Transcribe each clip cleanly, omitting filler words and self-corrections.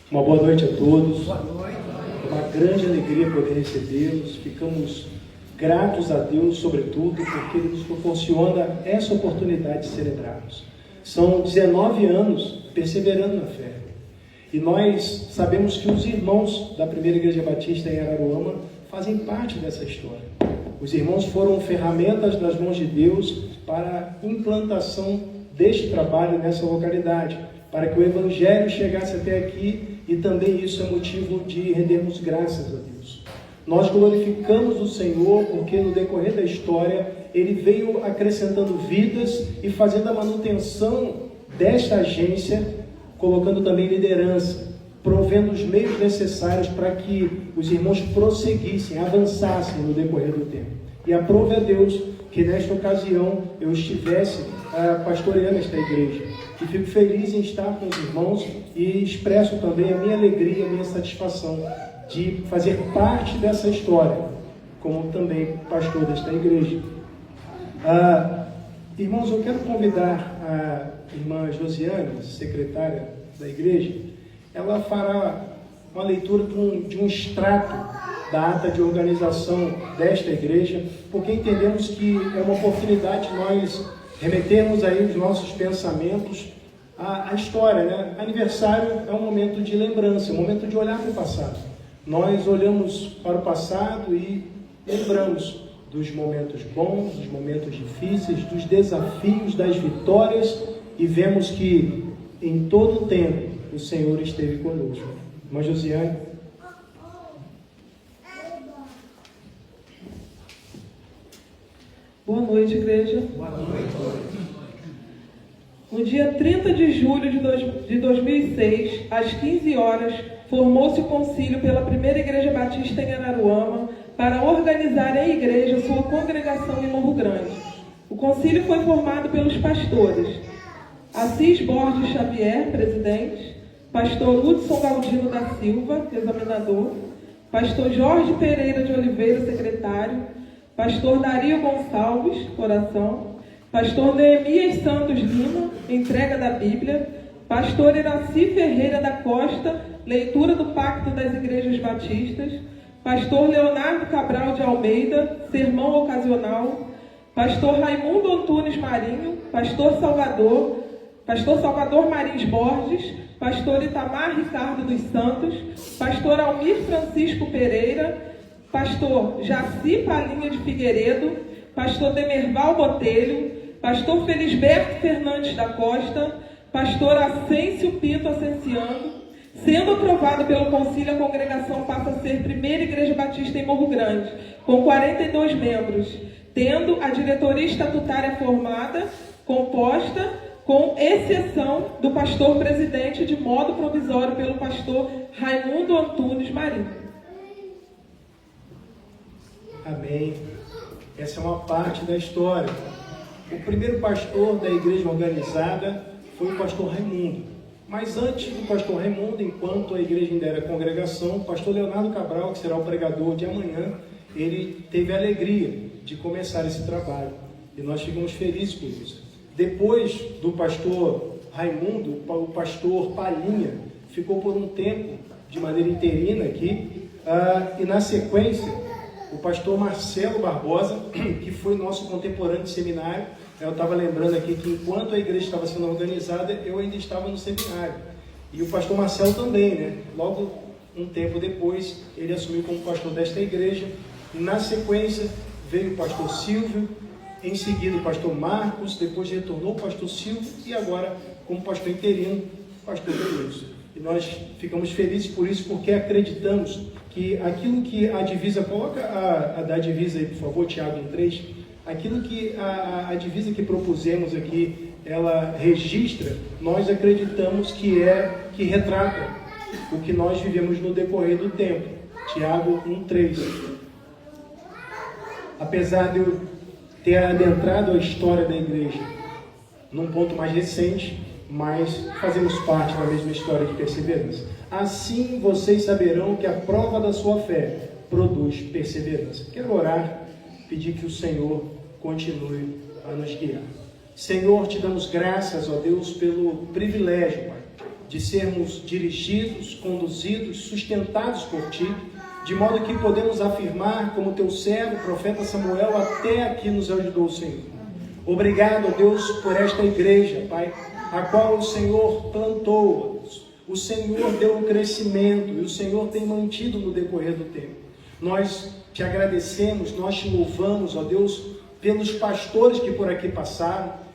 Uma boa noite a todos. Boa noite. Uma grande alegria poder recebê-los. Ficamos gratos a Deus, sobretudo, porque Ele nos proporciona essa oportunidade de celebrarmos. São 19 anos perseverando na fé. E nós sabemos que os irmãos da Primeira Igreja Batista em Araruama fazem parte dessa história. Os irmãos foram ferramentas nas mãos de Deus para a implantação deste trabalho nessa localidade, para que o Evangelho chegasse até aqui, e também isso é motivo de rendermos graças a Deus. Nós glorificamos o Senhor porque no decorrer da história Ele veio acrescentando vidas e fazendo a manutenção desta agência, colocando também liderança, provendo os meios necessários para que os irmãos prosseguissem, avançassem no decorrer do tempo. E aprove a Deus que nesta ocasião eu estivesse pastoreando esta igreja. E fico feliz em estar com os irmãos e expresso também a minha alegria, a minha satisfação de fazer parte dessa história, como também pastor desta igreja. Irmãos, eu quero convidar a irmã Josiane, secretária da igreja. Ela fará uma leitura de um extrato da ata de organização desta igreja, porque entendemos que é uma oportunidade de nós remetermos aí os nossos pensamentos à história, né? Aniversário é um momento de lembrança, um momento de olhar para o passado. Nós olhamos para o passado e lembramos dos momentos bons, dos momentos difíceis, dos desafios, das vitórias, e vemos que em todo o tempo o Senhor esteve conosco. Irmã Josiane. Boa noite, igreja. Boa noite. No dia 30 de julho de 2006, às 15 horas, formou-se o concílio pela Primeira Igreja Batista em Araruama para organizar em igreja sua congregação em Morro Grande. O concílio foi formado pelos pastores Assis Borges Xavier, presidente, pastor Hudson Galdino da Silva, examinador, pastor Jorge Pereira de Oliveira, secretário, pastor Dario Gonçalves, oração, pastor Neemias Santos Lima, entrega da Bíblia, pastor Iraci Ferreira da Costa, leitura do Pacto das Igrejas Batistas, pastor Leonardo Cabral de Almeida, sermão ocasional, pastor Raimundo Antunes Marinho, pastor Salvador Marins Borges, pastor Itamar Ricardo dos Santos, pastor Almir Francisco Pereira, pastor Jaci Palinha de Figueiredo, pastor Demerval Botelho, pastor Felisberto Fernandes da Costa, pastor Ascêncio Pinto Ascenciano. Sendo aprovado pelo concílio, a congregação passa a ser Primeira Igreja Batista em Morro Grande, com 42 membros, tendo a diretoria estatutária formada, composta, com exceção do pastor presidente, de modo provisório pelo pastor Raimundo Antunes Marinho. Amém. Essa é uma parte da história. O primeiro pastor da igreja organizada foi o pastor Raimundo. Mas antes do pastor Raimundo, enquanto a igreja ainda era congregação, o pastor Leonardo Cabral, que será o pregador de amanhã, ele teve a alegria de começar esse trabalho. E nós ficamos felizes por isso. Depois do pastor Raimundo, o pastor Palinha ficou por um tempo de maneira interina aqui, e na sequência, o pastor Marcelo Barbosa, que foi nosso contemporâneo de seminário. Eu estava lembrando aqui que enquanto a igreja estava sendo organizada, eu ainda estava no seminário. E o pastor Marcelo também, né? Logo um tempo depois, ele assumiu como pastor desta igreja. Na sequência, veio o pastor Silvio, em seguida o pastor Marcos, depois retornou o pastor Silvio e agora, como pastor interino, o pastor Deus. E nós ficamos felizes por isso, porque acreditamos que aquilo que a divisa, coloca a da divisa aí, por favor, Tiago 1:3, aquilo que a divisa que propusemos aqui, ela registra, nós acreditamos que retrata o que nós vivemos no decorrer do tempo. Tiago 1:3. Apesar de eu ter adentrado a história da igreja num ponto mais recente, mas fazemos parte da mesma história de perseverança. Assim vocês saberão que a prova da sua fé produz perseverança. Quero orar, pedir que o Senhor continue a nos guiar. Senhor, te damos graças, ó Deus, pelo privilégio, Pai, de sermos dirigidos, conduzidos, sustentados por Ti, de modo que podemos afirmar, como Teu servo, o profeta Samuel, até aqui nos ajudou o Senhor. Obrigado, Deus, por esta igreja, Pai, a qual o Senhor plantou, o Senhor deu um crescimento e o Senhor tem mantido no decorrer do tempo. Nós Te agradecemos, nós Te louvamos, ó Deus, pelos pastores que por aqui passaram.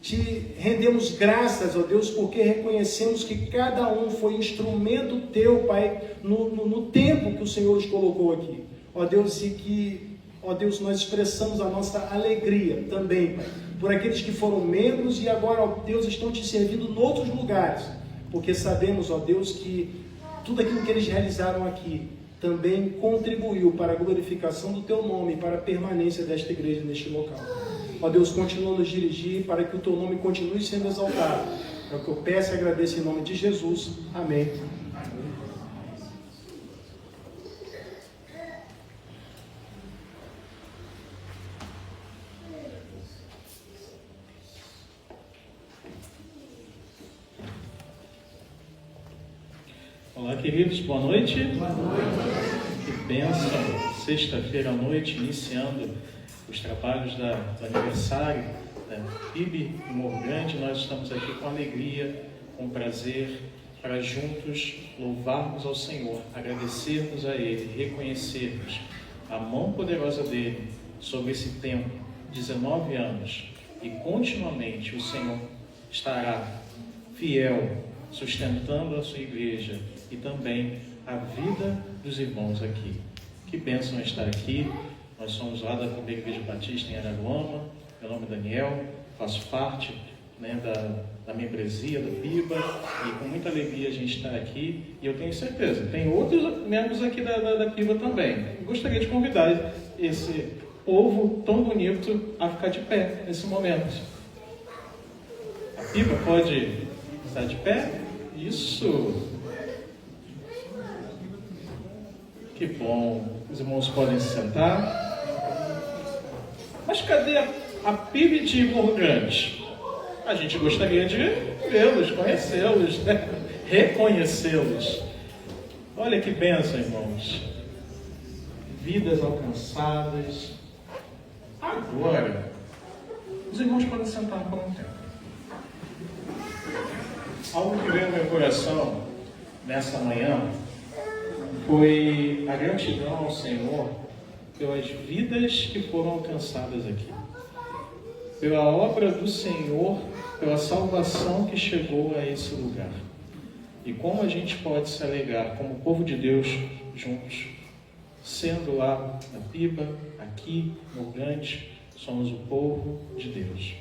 Te rendemos graças, ó Deus, porque reconhecemos que cada um foi instrumento Teu, Pai, no tempo que o Senhor os colocou aqui. Ó Deus, e que, ó Deus, nós expressamos a nossa alegria também, Pai, por aqueles que foram membros e agora, ó Deus, estão Te servindo em outros lugares, porque sabemos, ó Deus, que tudo aquilo que eles realizaram aqui também contribuiu para a glorificação do Teu nome e para a permanência desta igreja neste local. Ó Deus, continua a nos dirigir para que o Teu nome continue sendo exaltado. É o que eu peço e agradeço em nome de Jesus. Amém. Olá, queridos, boa noite. Boa noite. Que bênção, sexta-feira à noite, iniciando os trabalhos do aniversário da PIB e Morgante. Nós estamos aqui com alegria, com prazer, para juntos louvarmos ao Senhor, agradecermos a Ele, reconhecermos a mão poderosa dEle sobre esse tempo, 19 anos, e continuamente o Senhor estará fiel, sustentando a sua igreja e também a vida dos irmãos aqui. Que bênção estar aqui. Nós somos lá da Primeira Igreja Batista em Araruama. Meu nome é Daniel, faço parte da membresia do PIBA e com muita alegria a gente está aqui. E eu tenho certeza, tem outros membros aqui da PIBA também. Eu gostaria de convidar esse povo tão bonito a ficar de pé nesse momento. A PIBA pode estar de pé? Isso! Que bom! Os irmãos podem se sentar. Mas cadê a PIB de Morgante? A gente gostaria de vê-los, conhecê-los, né? Reconhecê-los. Olha que bênção, irmãos. Vidas alcançadas. Agora, os irmãos podem sentar por um tempo. Algo que veio no meu coração nessa manhã foi a gratidão ao Senhor pelas vidas que foram alcançadas aqui, pela obra do Senhor, pela salvação que chegou a esse lugar. E como a gente pode se alegrar como povo de Deus juntos, sendo lá na PIBA, aqui, Morgante, somos o povo de Deus.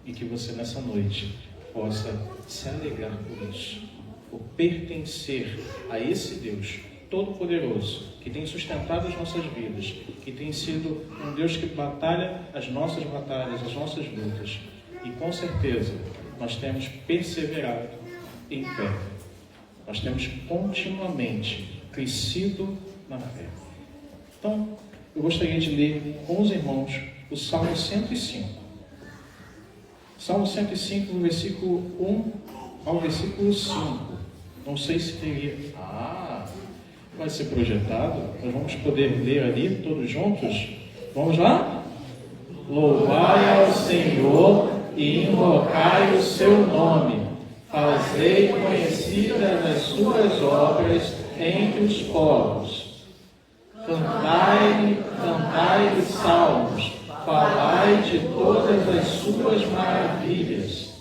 E que você nessa noite possa se alegrar por isso, por pertencer a esse Deus Todo-Poderoso, que tem sustentado as nossas vidas, que tem sido um Deus que batalha as nossas batalhas, as nossas lutas. E com certeza nós temos perseverado em fé. Nós temos continuamente crescido na fé. Então, eu gostaria de ler com os irmãos o Salmo 105. Salmo 105, do versículo 1 ao versículo 5. Não sei se teria... vai ser projetado. Nós vamos poder ler ali todos juntos. Vamos lá? Louvai ao Senhor e invocai o seu nome. Fazei conhecidas as suas obras entre os povos. Cantai-lhe salmos. Falai de todas as suas maravilhas.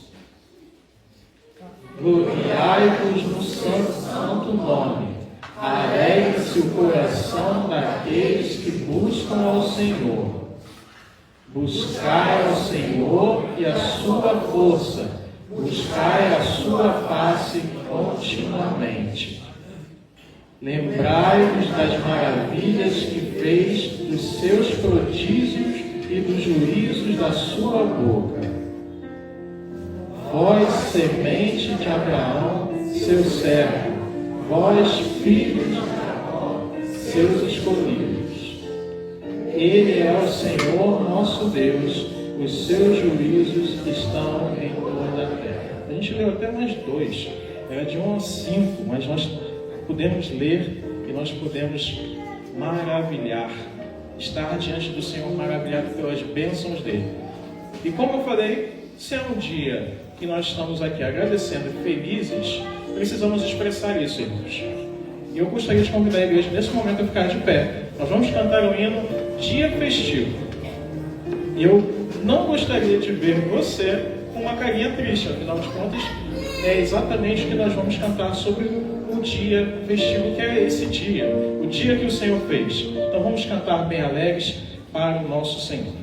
Gloriai-vos no santo nome. Alegre-se o coração daqueles que buscam ao Senhor. Buscai ao Senhor e a sua força. Buscai a sua face continuamente. Lembrai-vos das maravilhas que fez, dos seus prodígios e dos juízos da sua boca. Vós, semente de Abraão, seu servo, vós, filhos de Jacó, seus escolhidos. Ele é o Senhor nosso Deus, os seus juízos estão em toda a terra. A gente leu até mais dois. Era de 1 a 5, mas nós podemos ler e nós podemos maravilhar, estar diante do Senhor maravilhado pelas bênçãos dele. E como eu falei, se é um dia que nós estamos aqui agradecendo e felizes, precisamos expressar isso, irmãos. E eu gostaria de convidar a igreja nesse momento a ficar de pé. Nós vamos cantar o hino Dia Festivo. E eu não gostaria de ver você com uma carinha triste, afinal de contas, é exatamente o que nós vamos cantar sobre o dia festivo, que é esse dia, o dia que o Senhor fez. Então vamos cantar bem alegres para o nosso Senhor.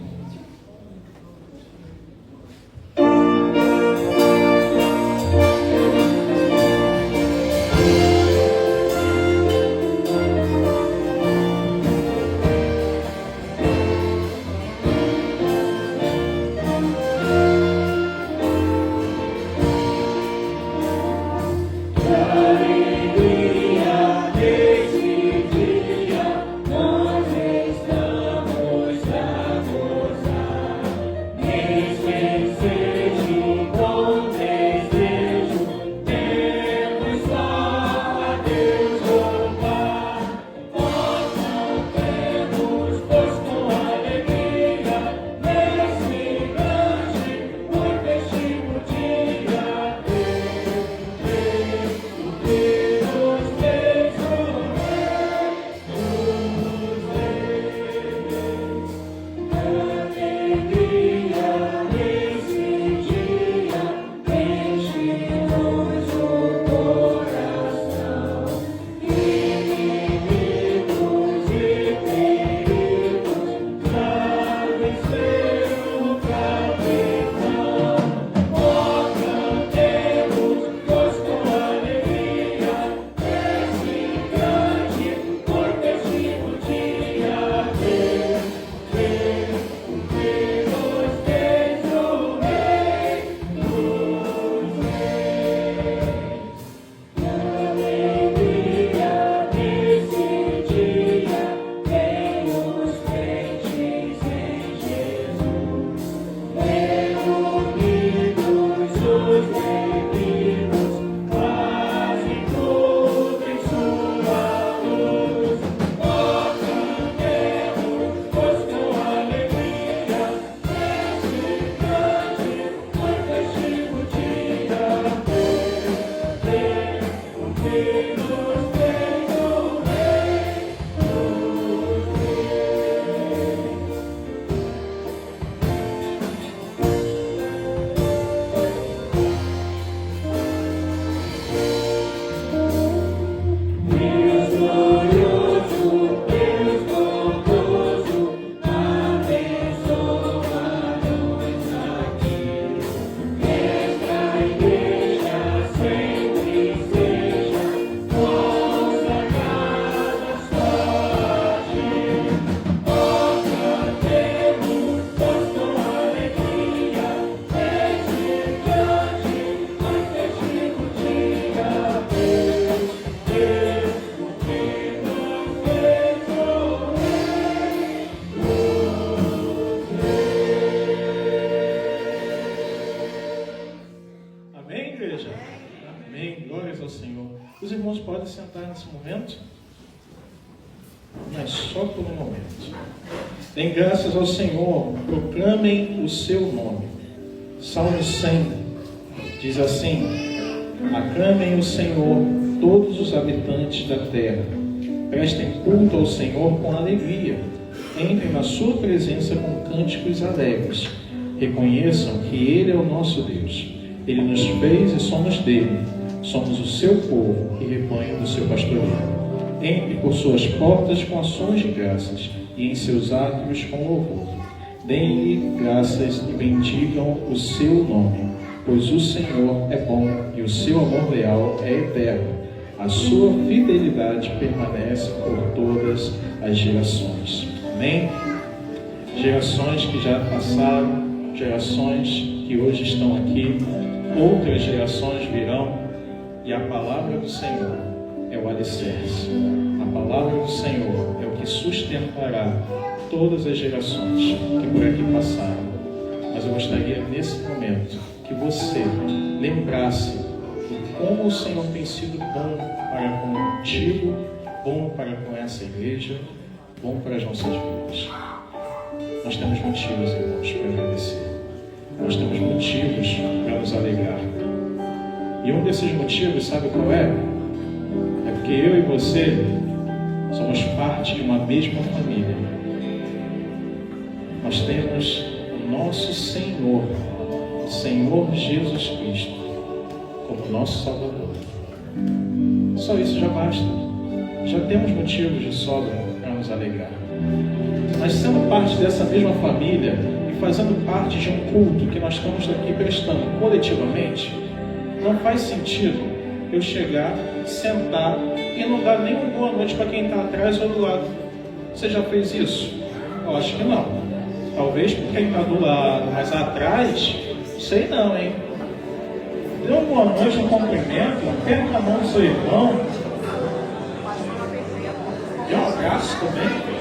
Os irmãos podem sentar nesse momento, mas só por um momento. Deem graças ao Senhor, proclamem o seu nome. Salmo 100 diz assim: aclamem o Senhor todos os habitantes da terra, prestem culto ao Senhor com alegria, entrem na sua presença com cânticos alegres, reconheçam que Ele é o nosso Deus, Ele nos fez e somos dele, somos o seu povo e rebanho do seu pastoreio. Entre por suas portas com ações de graças e em seus átrios com louvor. Deem-lhe graças e bendigam o seu nome, pois o Senhor é bom e o seu amor leal é eterno. A sua fidelidade permanece por todas as gerações. Amém? Gerações que já passaram, gerações que hoje estão aqui, outras gerações virão. E a palavra do Senhor é o alicerce. A palavra do Senhor é o que sustentará todas as gerações que por aqui passaram. Mas eu gostaria, nesse momento, que você lembrasse o como o Senhor tem sido bom para contigo, bom para com essa igreja, bom para as nossas vidas. Nós temos motivos, irmãos, para agradecer. Nós temos motivos para nos alegrar. E um desses motivos, sabe qual é? É porque eu e você somos parte de uma mesma família. Nós temos o nosso Senhor, o Senhor Jesus Cristo, como nosso Salvador. Só isso já basta. Já temos motivos de sobra para nos alegrar. Mas sendo parte dessa mesma família e fazendo parte de um culto que nós estamos aqui prestando coletivamente, não faz sentido eu chegar, sentar e não dar nem uma boa noite para quem está atrás ou do lado. Você já fez isso? Eu acho que não. Talvez para quem está do lado, mas atrás, sei não, hein? Dê uma boa noite, um cumprimento, aperta a mão do seu irmão. Dê um abraço também.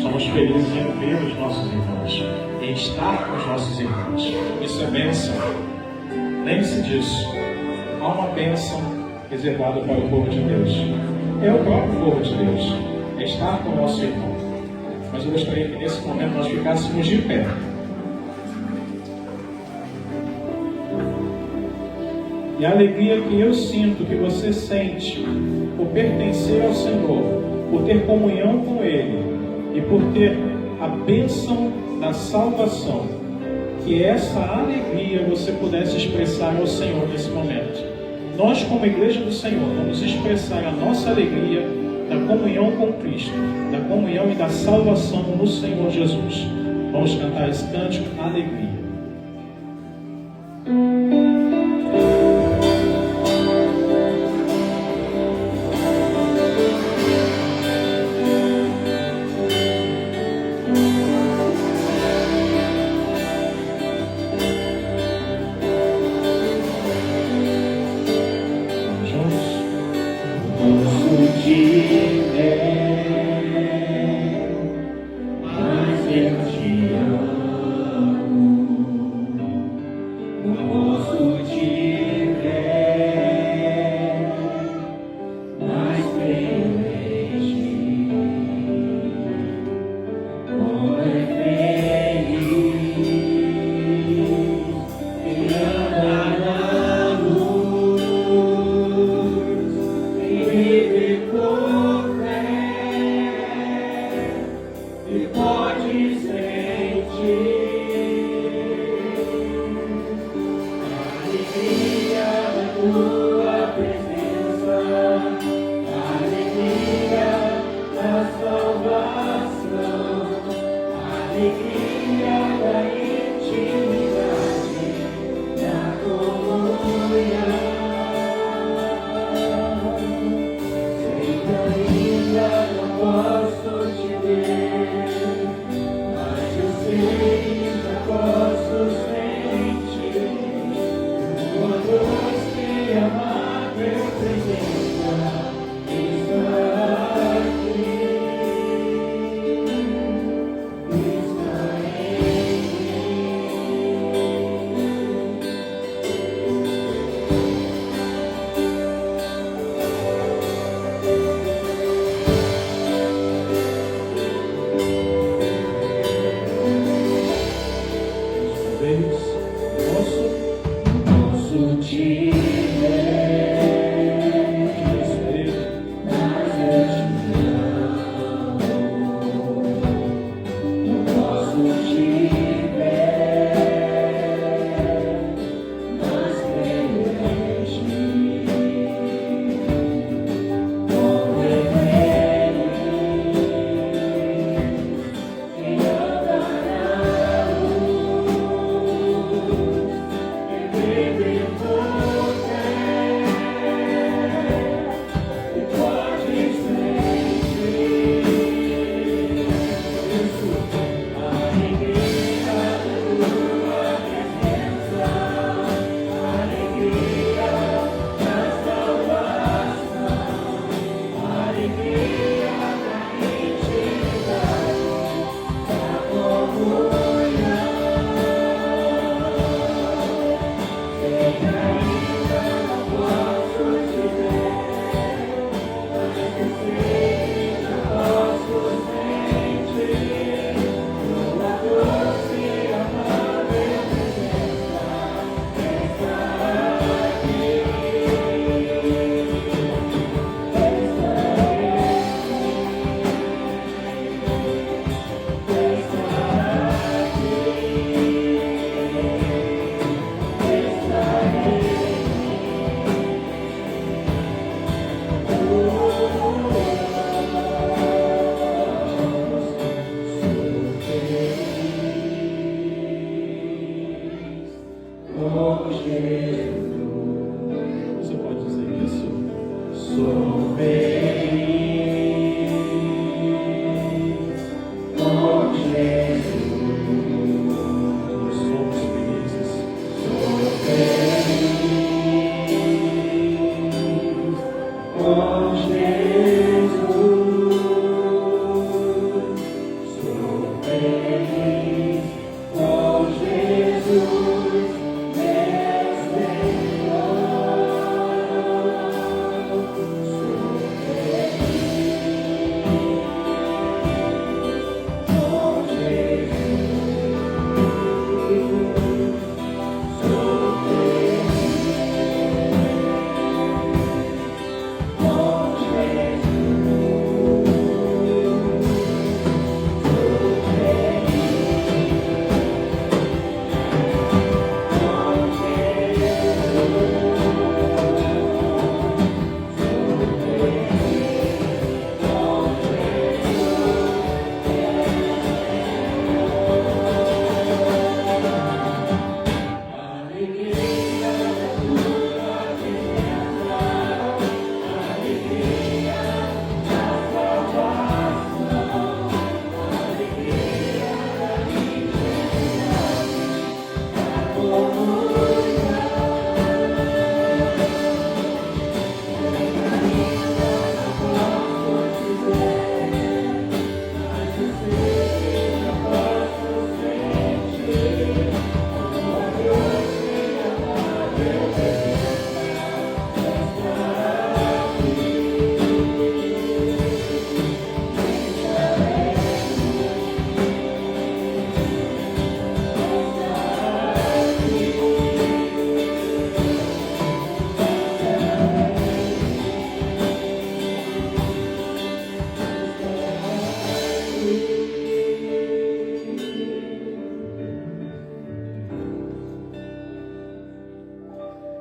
Somos felizes em ver os nossos irmãos, em estar com os nossos irmãos. Isso é bênção. Lembre-se disso. Há uma bênção reservada para o povo de Deus. É o próprio povo de Deus. É estar com o nosso irmão. Mas eu gostaria que nesse momento nós ficássemos de pé. E a alegria que eu sinto, que você sente, por pertencer ao Senhor, por ter comunhão com Ele, e por ter a bênção da salvação, que essa alegria você pudesse expressar ao Senhor nesse momento. Nós, como Igreja do Senhor, vamos expressar a nossa alegria da comunhão com Cristo, da comunhão e da salvação no Senhor Jesus. Vamos cantar esse cântico, alegria. sou feliz com Jesus. Somos felizes. Sou feliz com Jesus. Sou feliz com Jesus, meu Senhor. Sou feliz com Jesus. Sou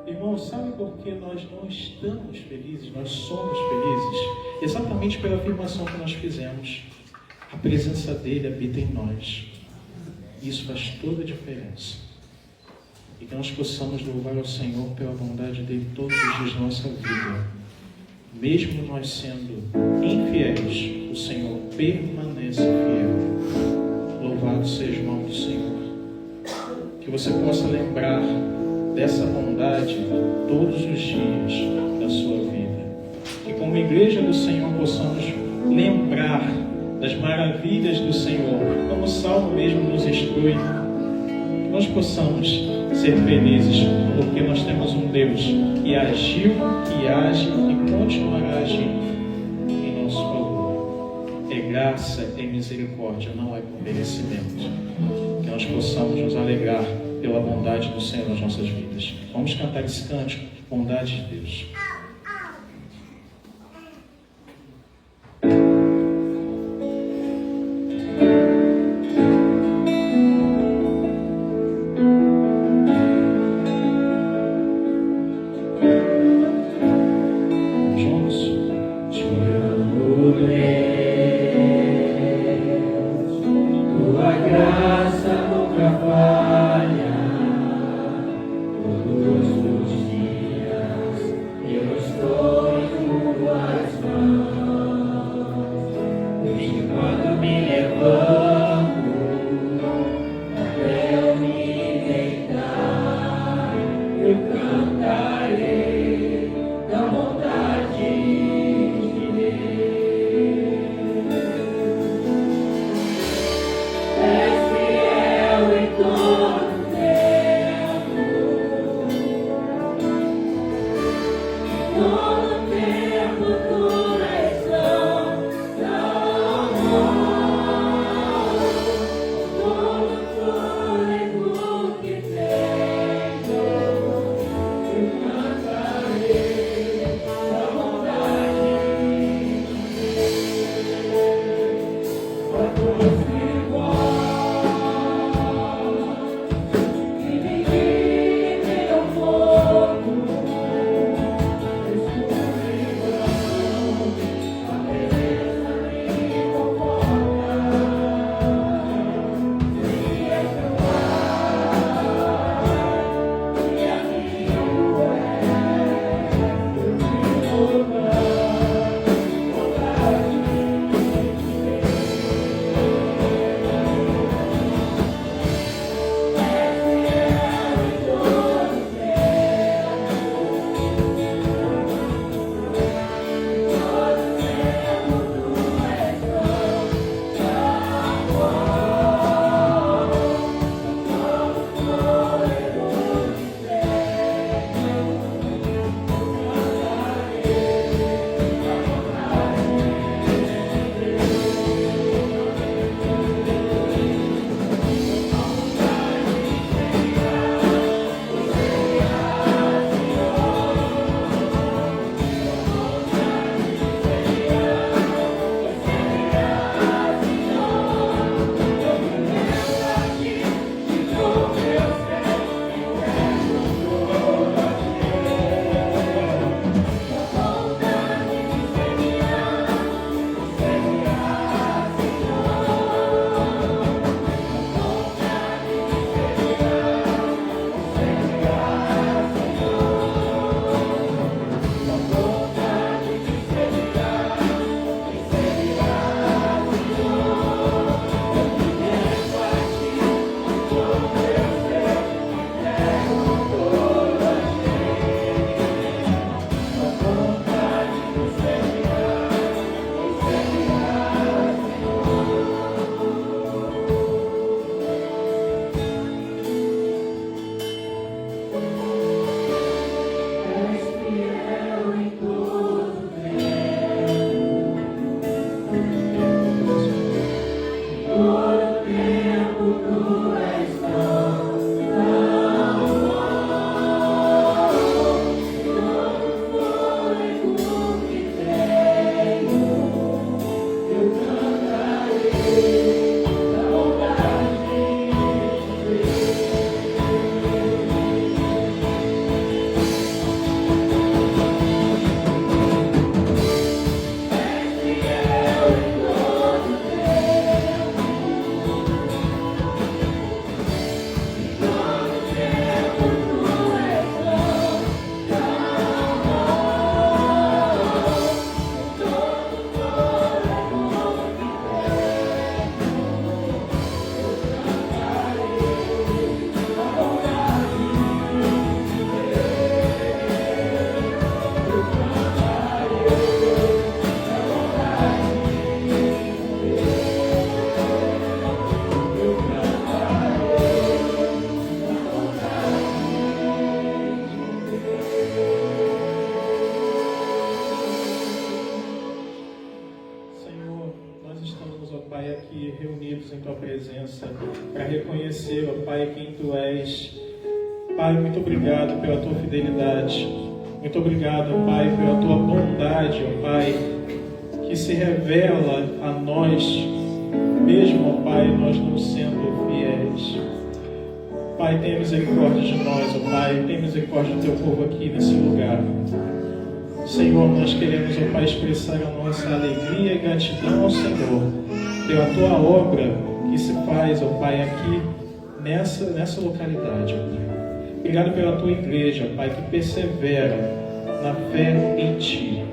Irmãos, sabe por que nós não estamos felizes? Nós somos felizes exatamente pela afirmação que nós fizemos. A presença dele habita em nós. Isso faz toda a diferença. E que nós possamos louvar ao Senhor pela bondade dele todos os dias da nossa vida. Mesmo nós sendo infiéis, o Senhor permanece fiel. Louvado seja o nome do Senhor. Que você possa lembrar dessa bondade todos os dias da sua vida. Que como igreja do Senhor possamos lembrar das maravilhas do Senhor, como o Salmo mesmo nos instrui. Que nós possamos ser felizes, porque nós temos um Deus que agiu, que age e continuará agindo em nosso favor. É graça, é misericórdia, não é por merecimento. Que nós possamos nos alegrar pela bondade do Senhor nas nossas vidas. Vamos cantar esse cântico, bondade de Deus. aqui reunidos em Tua presença para reconhecer, ó Pai, quem Tu és. Pai, muito obrigado pela Tua fidelidade. Muito obrigado, ó Pai, pela Tua bondade, ó Pai, que se revela a nós, mesmo, ó Pai, nós não sendo fiéis. Pai, tenha misericórdia de nós, ó Pai, tenha misericórdia do Teu povo aqui nesse lugar. Senhor, nós queremos, ó Pai, expressar a nossa alegria e gratidão ao Senhor pela Tua obra que se faz, ó Pai, aqui nessa localidade, ó Pai. Obrigado pela Tua igreja, ó Pai, que persevera na fé em Ti.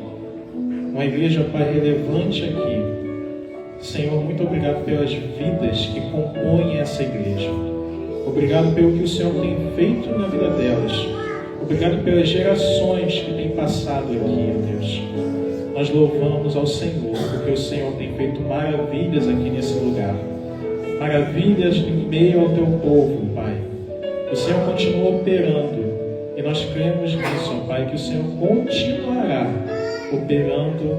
Uma igreja, ó Pai, relevante aqui. Senhor, muito obrigado pelas vidas que compõem essa igreja. Obrigado pelo que o Senhor tem feito na vida delas. Obrigado pelas gerações que têm passado aqui, ó Deus. Nós louvamos ao Senhor, porque o Senhor tem feito maravilhas aqui nesse lugar. Maravilhas em meio ao Teu povo, Pai. O Senhor continua operando. E nós cremos nisso, ó Pai, que o Senhor continuará operando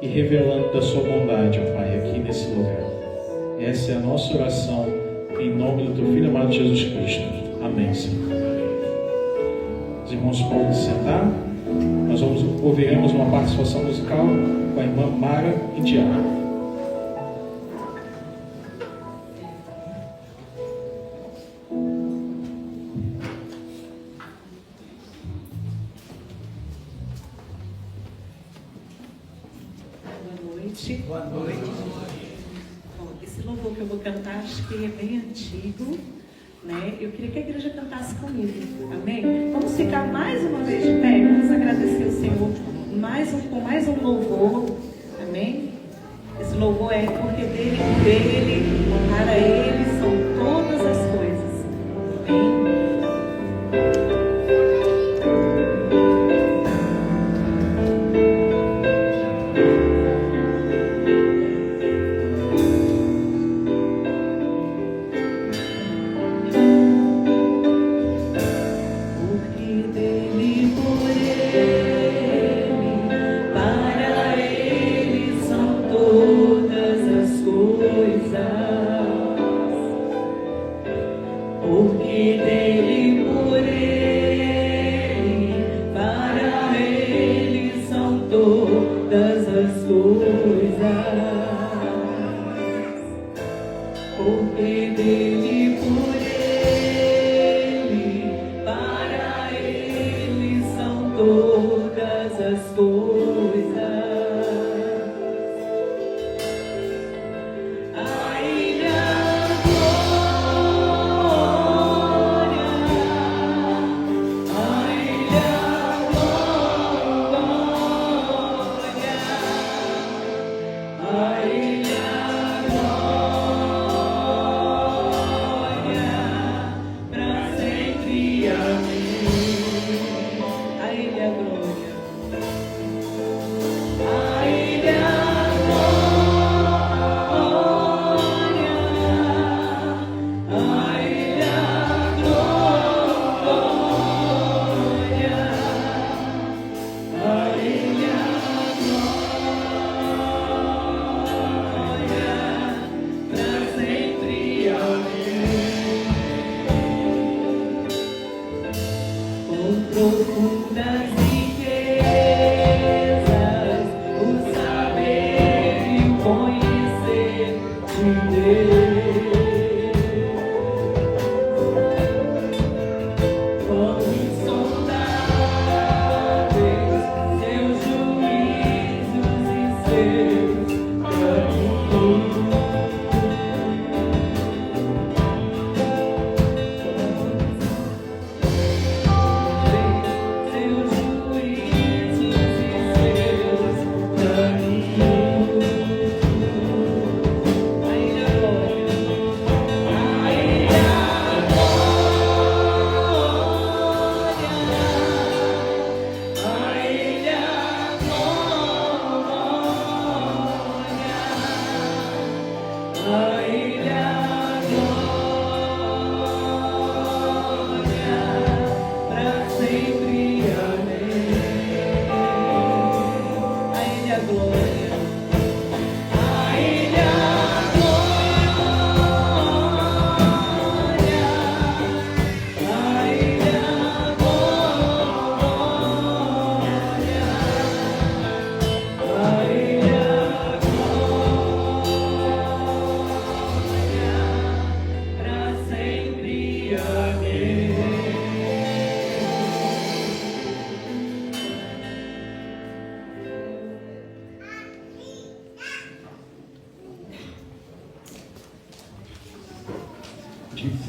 e revelando da Sua bondade, ó Pai, aqui nesse lugar. Essa é a nossa oração, em nome do Teu Filho amado Jesus Cristo. Amém, Senhor. Os irmãos podem se sentar. Nós ouviremos uma participação musical com a irmã Mara e Tiago. Boa noite. Bom, esse louvor que eu vou cantar, acho que é bem antigo, né? Eu queria que a igreja cantasse comigo, amém? Vamos ficar mais uma vez de pé, vamos agradecer o Senhor com mais um louvor, amém? Esse louvor é porque dele, para ele são todas as coisas, amém?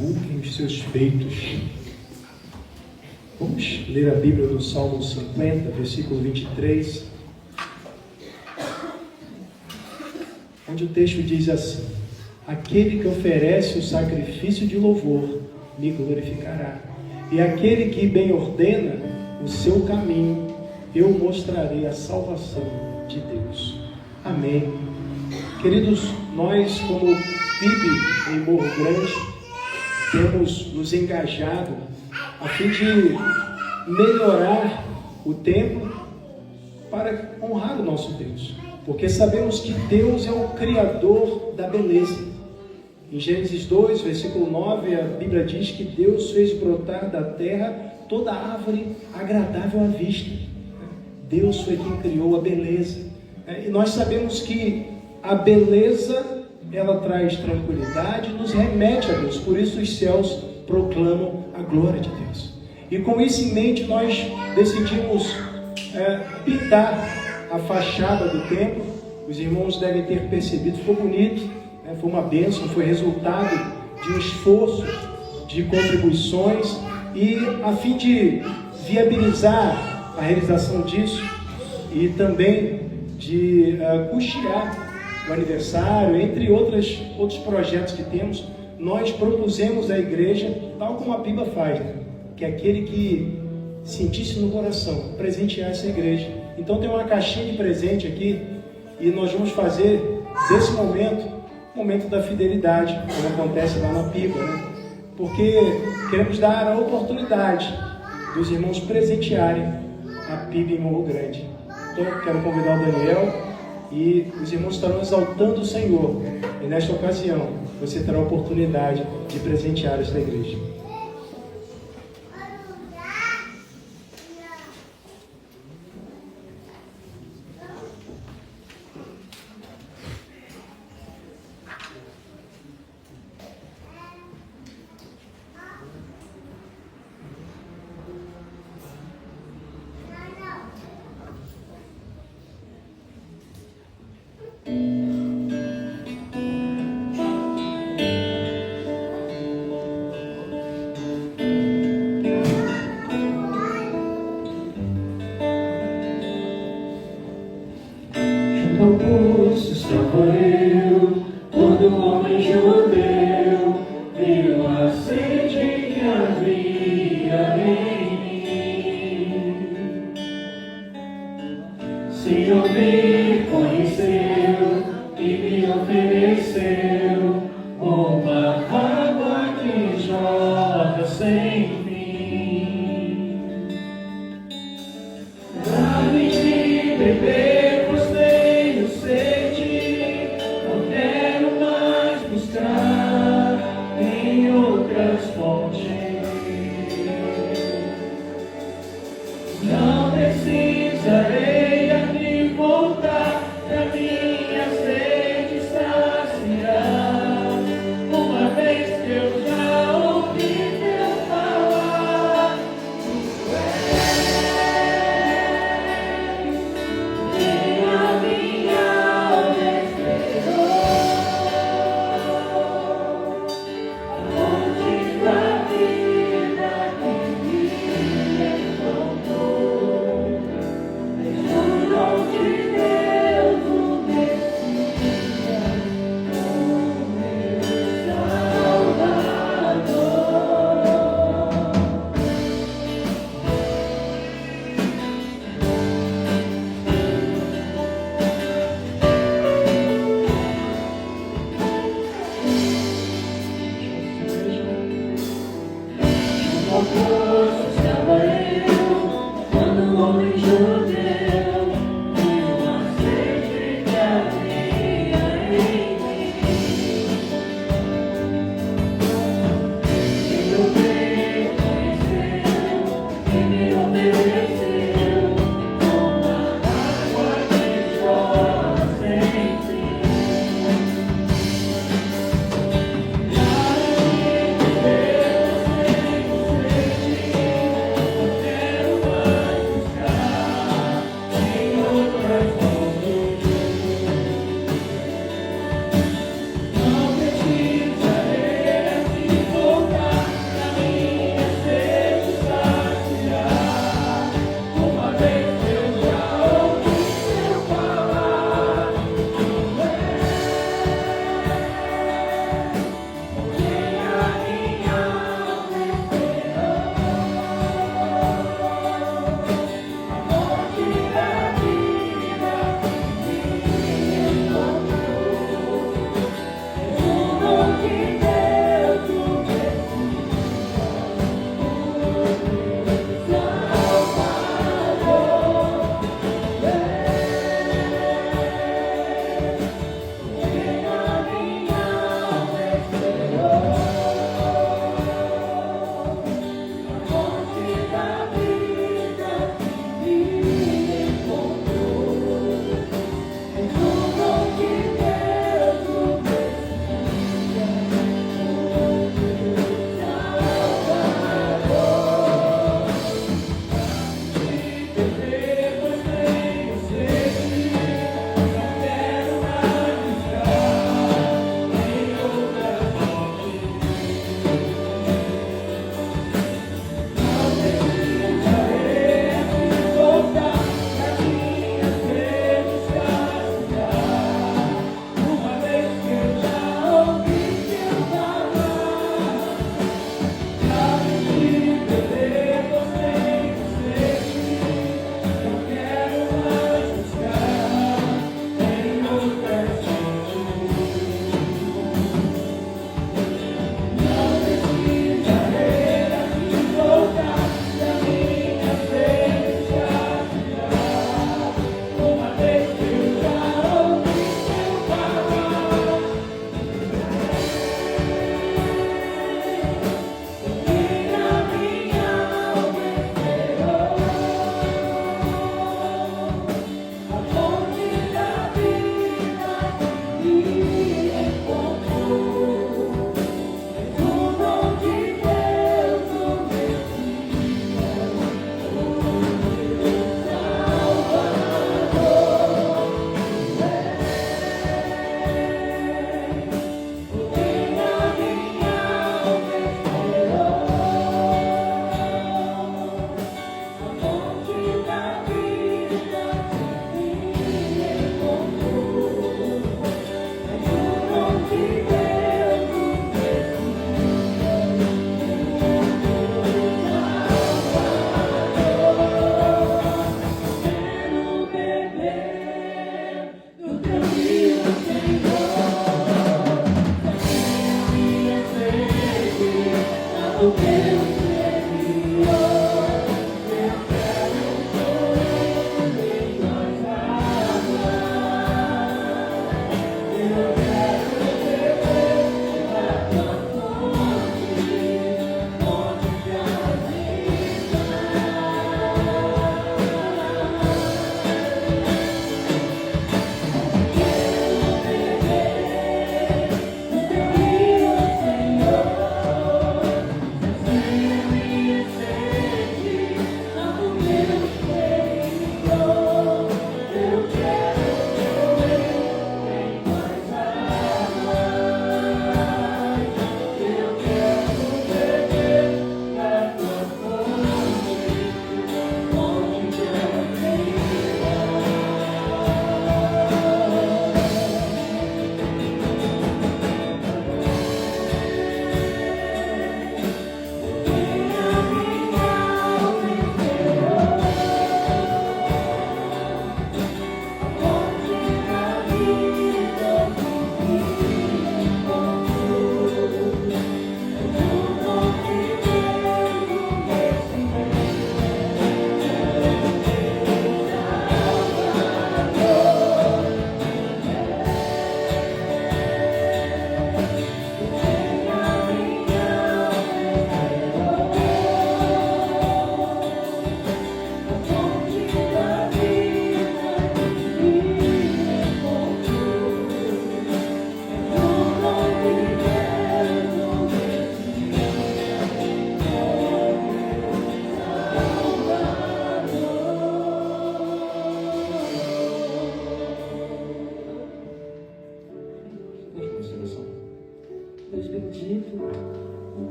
divulguem os seus feitos. Vamos ler a Bíblia no Salmo 50, versículo 23, onde o texto diz assim: aquele que oferece o sacrifício de louvor me glorificará, e aquele que bem ordena o seu caminho, eu mostrarei a salvação de Deus. Amém. Queridos, nós como PIB em Morro Grande, temos nos engajado a fim de melhorar o templo para honrar o nosso Deus, porque sabemos que Deus é o Criador da beleza. Em Gênesis 2, versículo 9, a Bíblia diz que Deus fez brotar da terra toda árvore agradável à vista. Deus foi quem criou a beleza. E nós sabemos que a beleza, ela traz tranquilidade, nos remete a Deus. Por isso os céus proclamam a glória de Deus. E com isso em mente, nós decidimos pintar a fachada do templo. Os irmãos devem ter percebido, ficou bonito, foi uma bênção, foi resultado de um esforço, de contribuições, e a fim de viabilizar a realização disso e também de custear o aniversário, entre outros projetos que temos, nós propusemos à igreja, tal como a PIBA faz, que aquele que sentisse no coração presentear essa igreja. Então tem uma caixinha de presente aqui, e nós vamos fazer desse momento da fidelidade, como acontece lá na PIBA, né? Porque queremos dar a oportunidade dos irmãos presentearem a PIBA em Morro Grande. Então eu quero convidar o Daniel, e os irmãos estarão exaltando o Senhor, e nesta ocasião você terá a oportunidade de presentear esta igreja.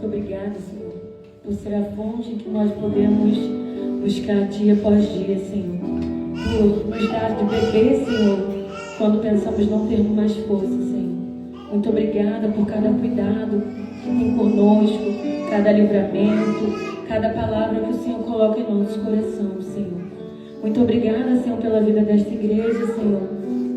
Muito obrigada, Senhor, por ser a fonte que nós podemos buscar dia após dia, Senhor. Por nos dar de beber, Senhor, quando pensamos não ter mais força, Senhor. Muito obrigada por cada cuidado que tem conosco, cada livramento, cada palavra que o Senhor coloca em nosso coração, Senhor. Muito obrigada, Senhor, pela vida desta igreja, Senhor.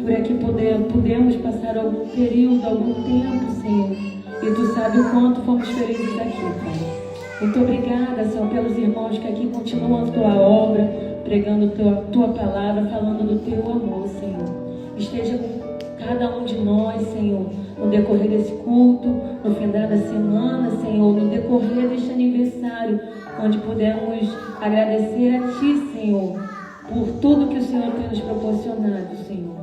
Por aqui podemos passar algum período, algum tempo, Senhor. E Tu sabe o quanto fomos felizes aqui, Pai. Muito obrigada, Senhor, pelos irmãos que aqui continuam a Tua obra, pregando Tua palavra, falando do Teu amor, Senhor. Esteja com cada um de nós, Senhor, no decorrer desse culto, no final da semana, Senhor, no decorrer deste aniversário, onde pudermos agradecer a Ti, Senhor, por tudo que o Senhor tem nos proporcionado, Senhor.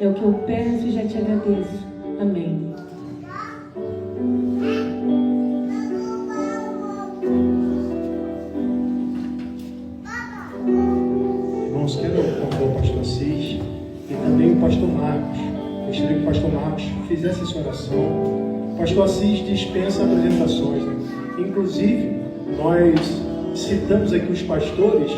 É o que eu peço e já Te agradeço. Amém. Irmãos, quero convidar o pastor Assis e também o pastor Marcos. Gostaria que o pastor Marcos fizesse essa oração. O pastor Assis dispensa apresentações, né? Inclusive, nós citamos aqui os pastores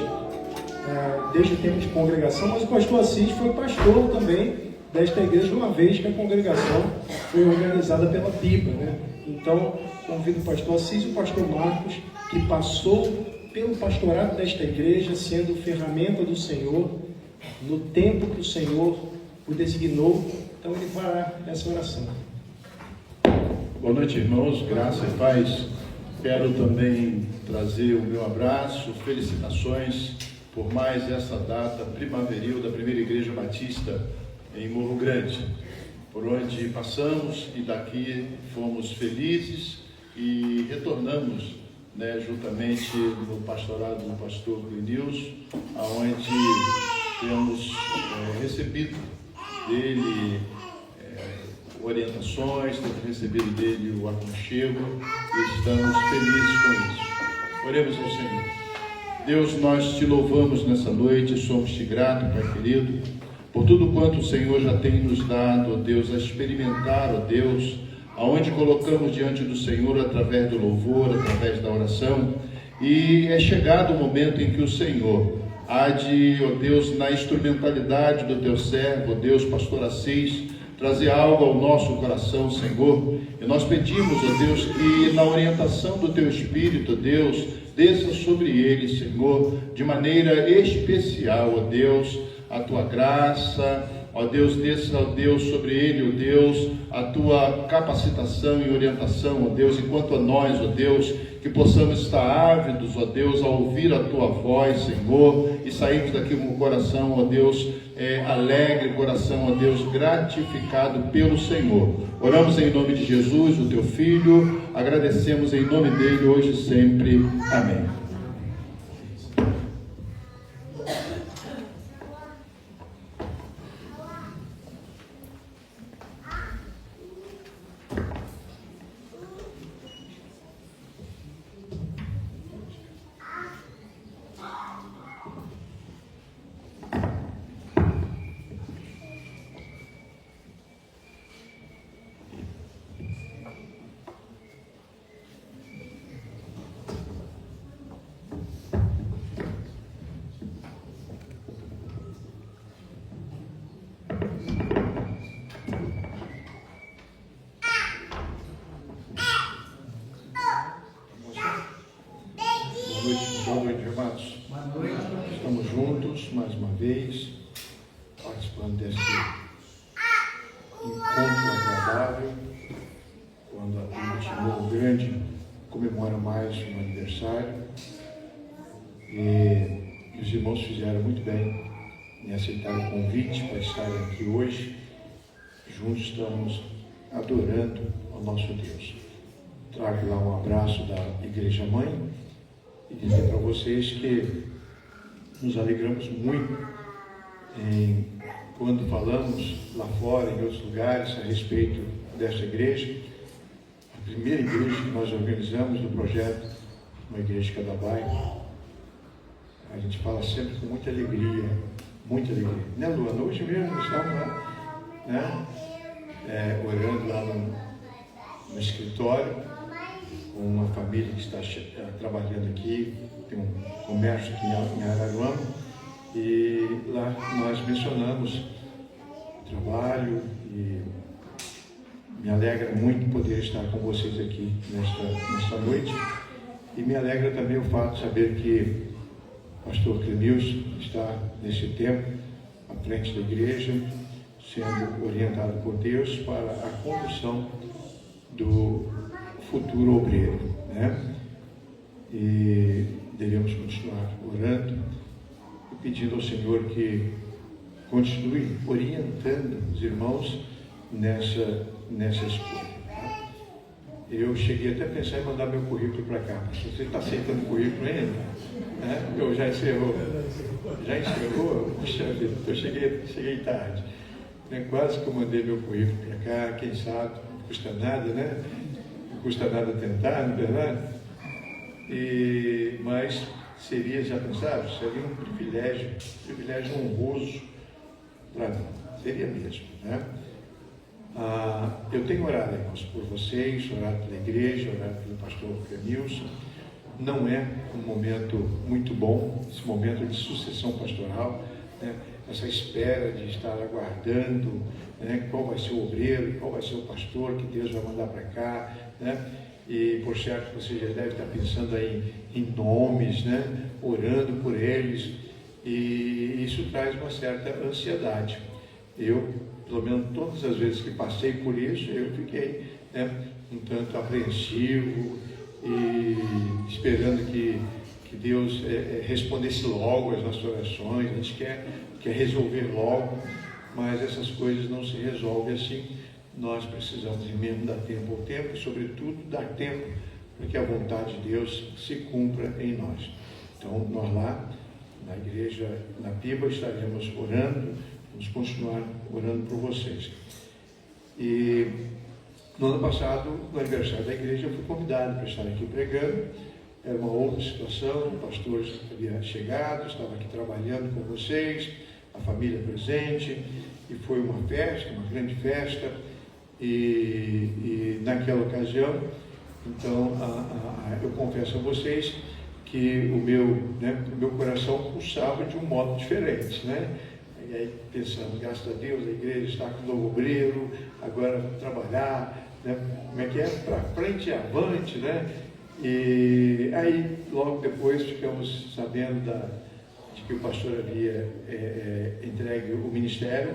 desde o tempo de congregação, mas o pastor Assis foi pastor também desta igreja, uma vez que a congregação foi organizada pela PIBA, né? Então, convido o pastor Assis e o pastor Marcos, que passou pelo pastorado desta igreja, sendo ferramenta do Senhor, no tempo que o Senhor o designou. Então, ele fará essa oração. Boa noite, irmãos, graça e paz. Quero também trazer o meu abraço, felicitações por mais essa data primaveril da Primeira Igreja Batista em Morro Grande, por onde passamos e daqui fomos felizes e retornamos, né, juntamente no pastorado do pastor Clinilson, aonde temos recebido dele orientações, temos recebido dele o aconchego e estamos felizes com isso. Oremos ao Senhor. Deus, nós Te louvamos nessa noite, somos Te gratos, Pai querido, por tudo quanto o Senhor já tem nos dado, ó Deus, a experimentar, ó Deus, aonde colocamos diante do Senhor através do louvor, através da oração, e é chegado o momento em que o Senhor há de, ó Deus, na instrumentalidade do Teu servo, ó Deus, pastor Assis, trazer algo ao nosso coração, Senhor, e nós pedimos, ó Deus, que na orientação do Teu Espírito, ó Deus, desça sobre ele, Senhor, de maneira especial, ó Deus, a Tua graça, ó Deus, desça, ó Deus, sobre ele, ó Deus, a Tua capacitação e orientação, ó Deus, enquanto a nós, ó Deus, que possamos estar ávidos, ó Deus, a ouvir a Tua voz, Senhor, e sairmos daqui com o coração, ó Deus, alegre, coração, ó Deus, gratificado pelo Senhor. Oramos em nome de Jesus, o Teu Filho, agradecemos em nome dele, hoje e sempre. Amém. Boa noite, amados. Estamos juntos mais uma vez, participando desse encontro agradável, quando a gente Morro Grande comemora mais um aniversário. E os irmãos fizeram muito bem em aceitar o convite para estarem aqui hoje. Juntos estamos adorando ao nosso Deus. Trago lá um abraço da Igreja Mãe e dizer para vocês que nos alegramos muito quando falamos lá fora, em outros lugares, a respeito desta igreja. A primeira igreja que nós organizamos do projeto, uma igreja de cada bairro. A gente fala sempre com muita alegria, né, Luana? Hoje mesmo estamos lá, né, orando lá no escritório, com uma família que está trabalhando aqui, tem um comércio aqui em Araruama, e lá nós mencionamos o trabalho e me alegra muito poder estar com vocês aqui nesta noite, e me alegra também o fato de saber que o pastor Clemilson está nesse tempo à frente da igreja, sendo orientado por Deus para a condução do futuro obreiro, né? E devemos continuar orando e pedindo ao Senhor que continue orientando os irmãos nessa escolha. Tá? Eu cheguei até a pensar em mandar meu currículo para cá. Você está aceitando o currículo ainda? Né? Eu já encerrou? Já encerrou? Puxa vida, eu cheguei tarde. Quase que eu mandei meu currículo para cá, quem sabe, não custa nada, né? Não custa nada tentar, não é verdade? Mas seria, já pensaram, seria um privilégio honroso para mim, seria mesmo, né? Eu tenho orado, irmãos, por vocês, orado pela igreja, orado pelo pastor Clemilson. Não é um momento muito bom, esse momento de sucessão pastoral, né? Essa espera de estar aguardando, né, qual vai ser o obreiro, qual vai ser o pastor que Deus vai mandar para cá, né? E por certo você já deve estar pensando aí em nomes, né, orando por eles, e isso traz uma certa ansiedade. Eu, pelo menos todas as vezes que passei por isso, eu fiquei, né, um tanto apreensivo e esperando que Deus respondesse logo as nossas orações. A gente quer resolver logo, mas essas coisas não se resolvem assim. Nós precisamos mesmo dar tempo ao tempo e, sobretudo, dar tempo para que a vontade de Deus se cumpra em nós. Então, nós lá, na igreja, na Piba, estaremos orando, vamos continuar orando por vocês. E no ano passado, no aniversário da igreja, eu fui convidado para estar aqui pregando. Era uma outra situação, o pastor havia chegado, estava aqui trabalhando com vocês, a família presente, e foi uma festa, uma grande festa, e naquela ocasião, então, eu confesso a vocês que o meu coração pulsava de um modo diferente, né? E aí pensando, graças a Deus, a igreja está com um novo obreiro, agora vamos trabalhar, né? Como é que é? Para frente e avante, né? E aí, logo depois, ficamos sabendo de que o pastor havia entregue o ministério,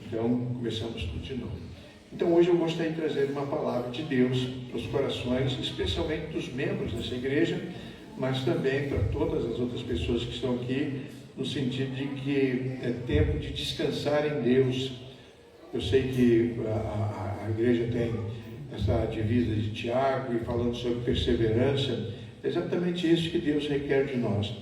então começamos tudo de novo. Então, hoje eu gostaria de trazer uma palavra de Deus para os corações, especialmente dos membros dessa igreja, mas também para todas as outras pessoas que estão aqui, no sentido de que é tempo de descansar em Deus. Eu sei que a igreja tem essa divisa de Tiago, e falando sobre perseverança, é exatamente isso que Deus requer de nós.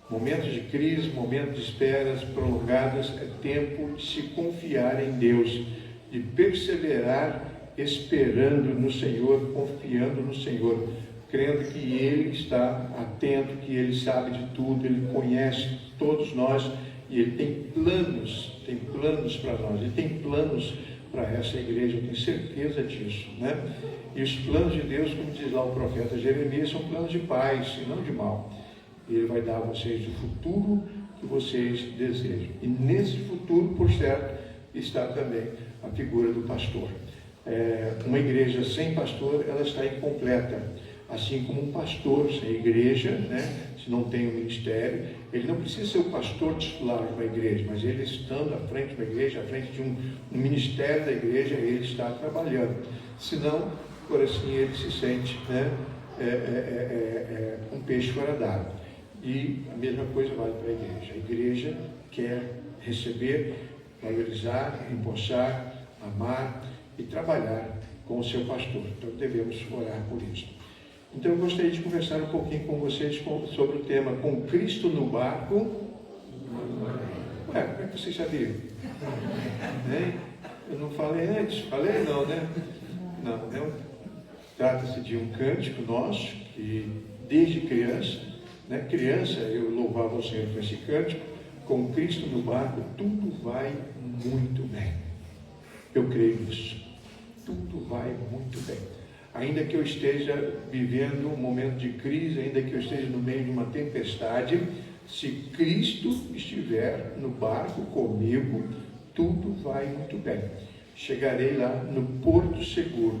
Momentos de crise, momentos de esperas prolongadas, é tempo de se confiar em Deus, de perseverar esperando no Senhor, confiando no Senhor, crendo que Ele está atento, que Ele sabe de tudo, Ele conhece todos nós, e Ele tem planos para nós, Ele tem planos para essa igreja, eu tenho certeza disso, né? E os planos de Deus, como diz lá o profeta Jeremias, são planos de paz e não de mal. E Ele vai dar a vocês o futuro que vocês desejam. E nesse futuro, por certo, está também a figura do pastor. Uma igreja sem pastor, ela está incompleta. Assim como um pastor sem igreja, né, se não tem um ministério, ele não precisa ser o pastor titular de uma igreja, mas ele estando à frente de uma igreja, à frente de um ministério da igreja, ele está trabalhando. Senão, por assim, ele se sente, né, um peixe fora d'água. E a mesma coisa vale para a igreja. A igreja quer receber, valorizar, empossar, amar e trabalhar com o seu pastor. Então devemos orar por isso. Então eu gostaria de conversar um pouquinho com vocês sobre o tema Com Cristo no Barco. Ué, como é que vocês sabiam? Eu não falei antes, falei não, né? Não. Trata-se de um cântico nosso, que desde criança, né? Criança, eu louvava o Senhor com esse cântico. Com Cristo no barco, tudo vai muito bem. Eu creio nisso. Tudo vai muito bem. ainda que eu esteja vivendo um momento de crise, ainda que eu esteja no meio de uma tempestade, se Cristo estiver no barco comigo, tudo vai muito bem. Chegarei lá no porto seguro.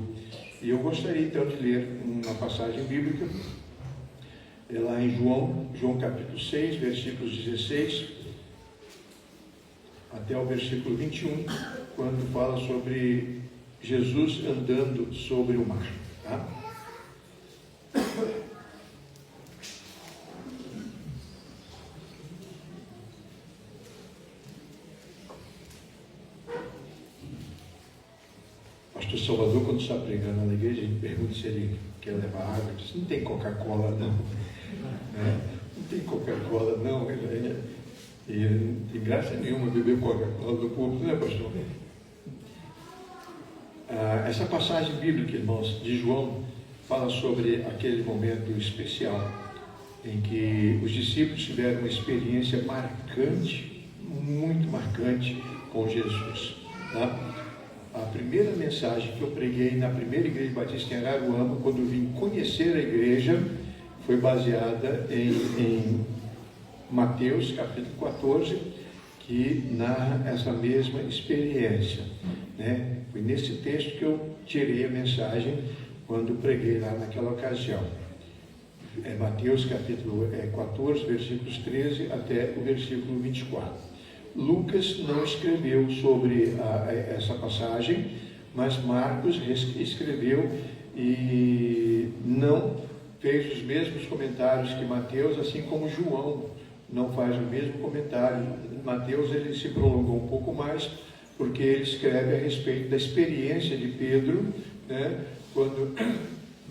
E eu gostaria então de ler uma passagem bíblica, lá em João capítulo 6, versículos 16 até o versículo 21, quando fala sobre Jesus andando sobre o mar. Tá? Pastor Salvador, quando está pregando na igreja, a gente pergunta se ele quer levar água. Ele diz: não tem Coca-Cola não. Não tem Coca-Cola não. E não tem graça nenhuma beber Coca-Cola do público, né, pastor? Essa passagem bíblica, irmãos, de João, fala sobre aquele momento especial em que os discípulos tiveram uma experiência marcante, muito marcante com Jesus. Tá? A primeira mensagem que eu preguei na primeira igreja batista em Araruama, quando eu vim conhecer a igreja, foi baseada em Mateus capítulo 14, que narra essa mesma experiência, né? Foi nesse texto que eu tirei a mensagem quando preguei lá naquela ocasião. Mateus capítulo 14, versículos 13 até o versículo 24. Lucas não escreveu sobre essa passagem, mas Marcos escreveu e não fez os mesmos comentários que Mateus, assim como João não faz o mesmo comentário. Mateus ele se prolongou um pouco mais, porque ele escreve a respeito da experiência de Pedro, né, quando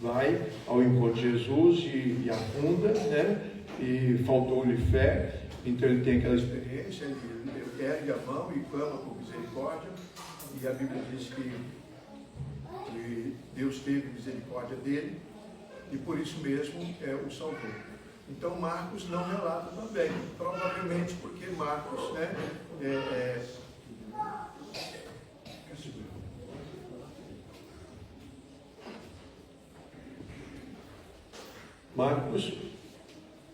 vai ao encontro de Jesus e afunda, né, e faltou-lhe fé. Então ele tem aquela experiência, ele ergue a mão e clama por misericórdia, e a Bíblia diz que Deus teve misericórdia dele, e por isso mesmo o salvou. Então Marcos não relata também, provavelmente porque Marcos, né, Marcos,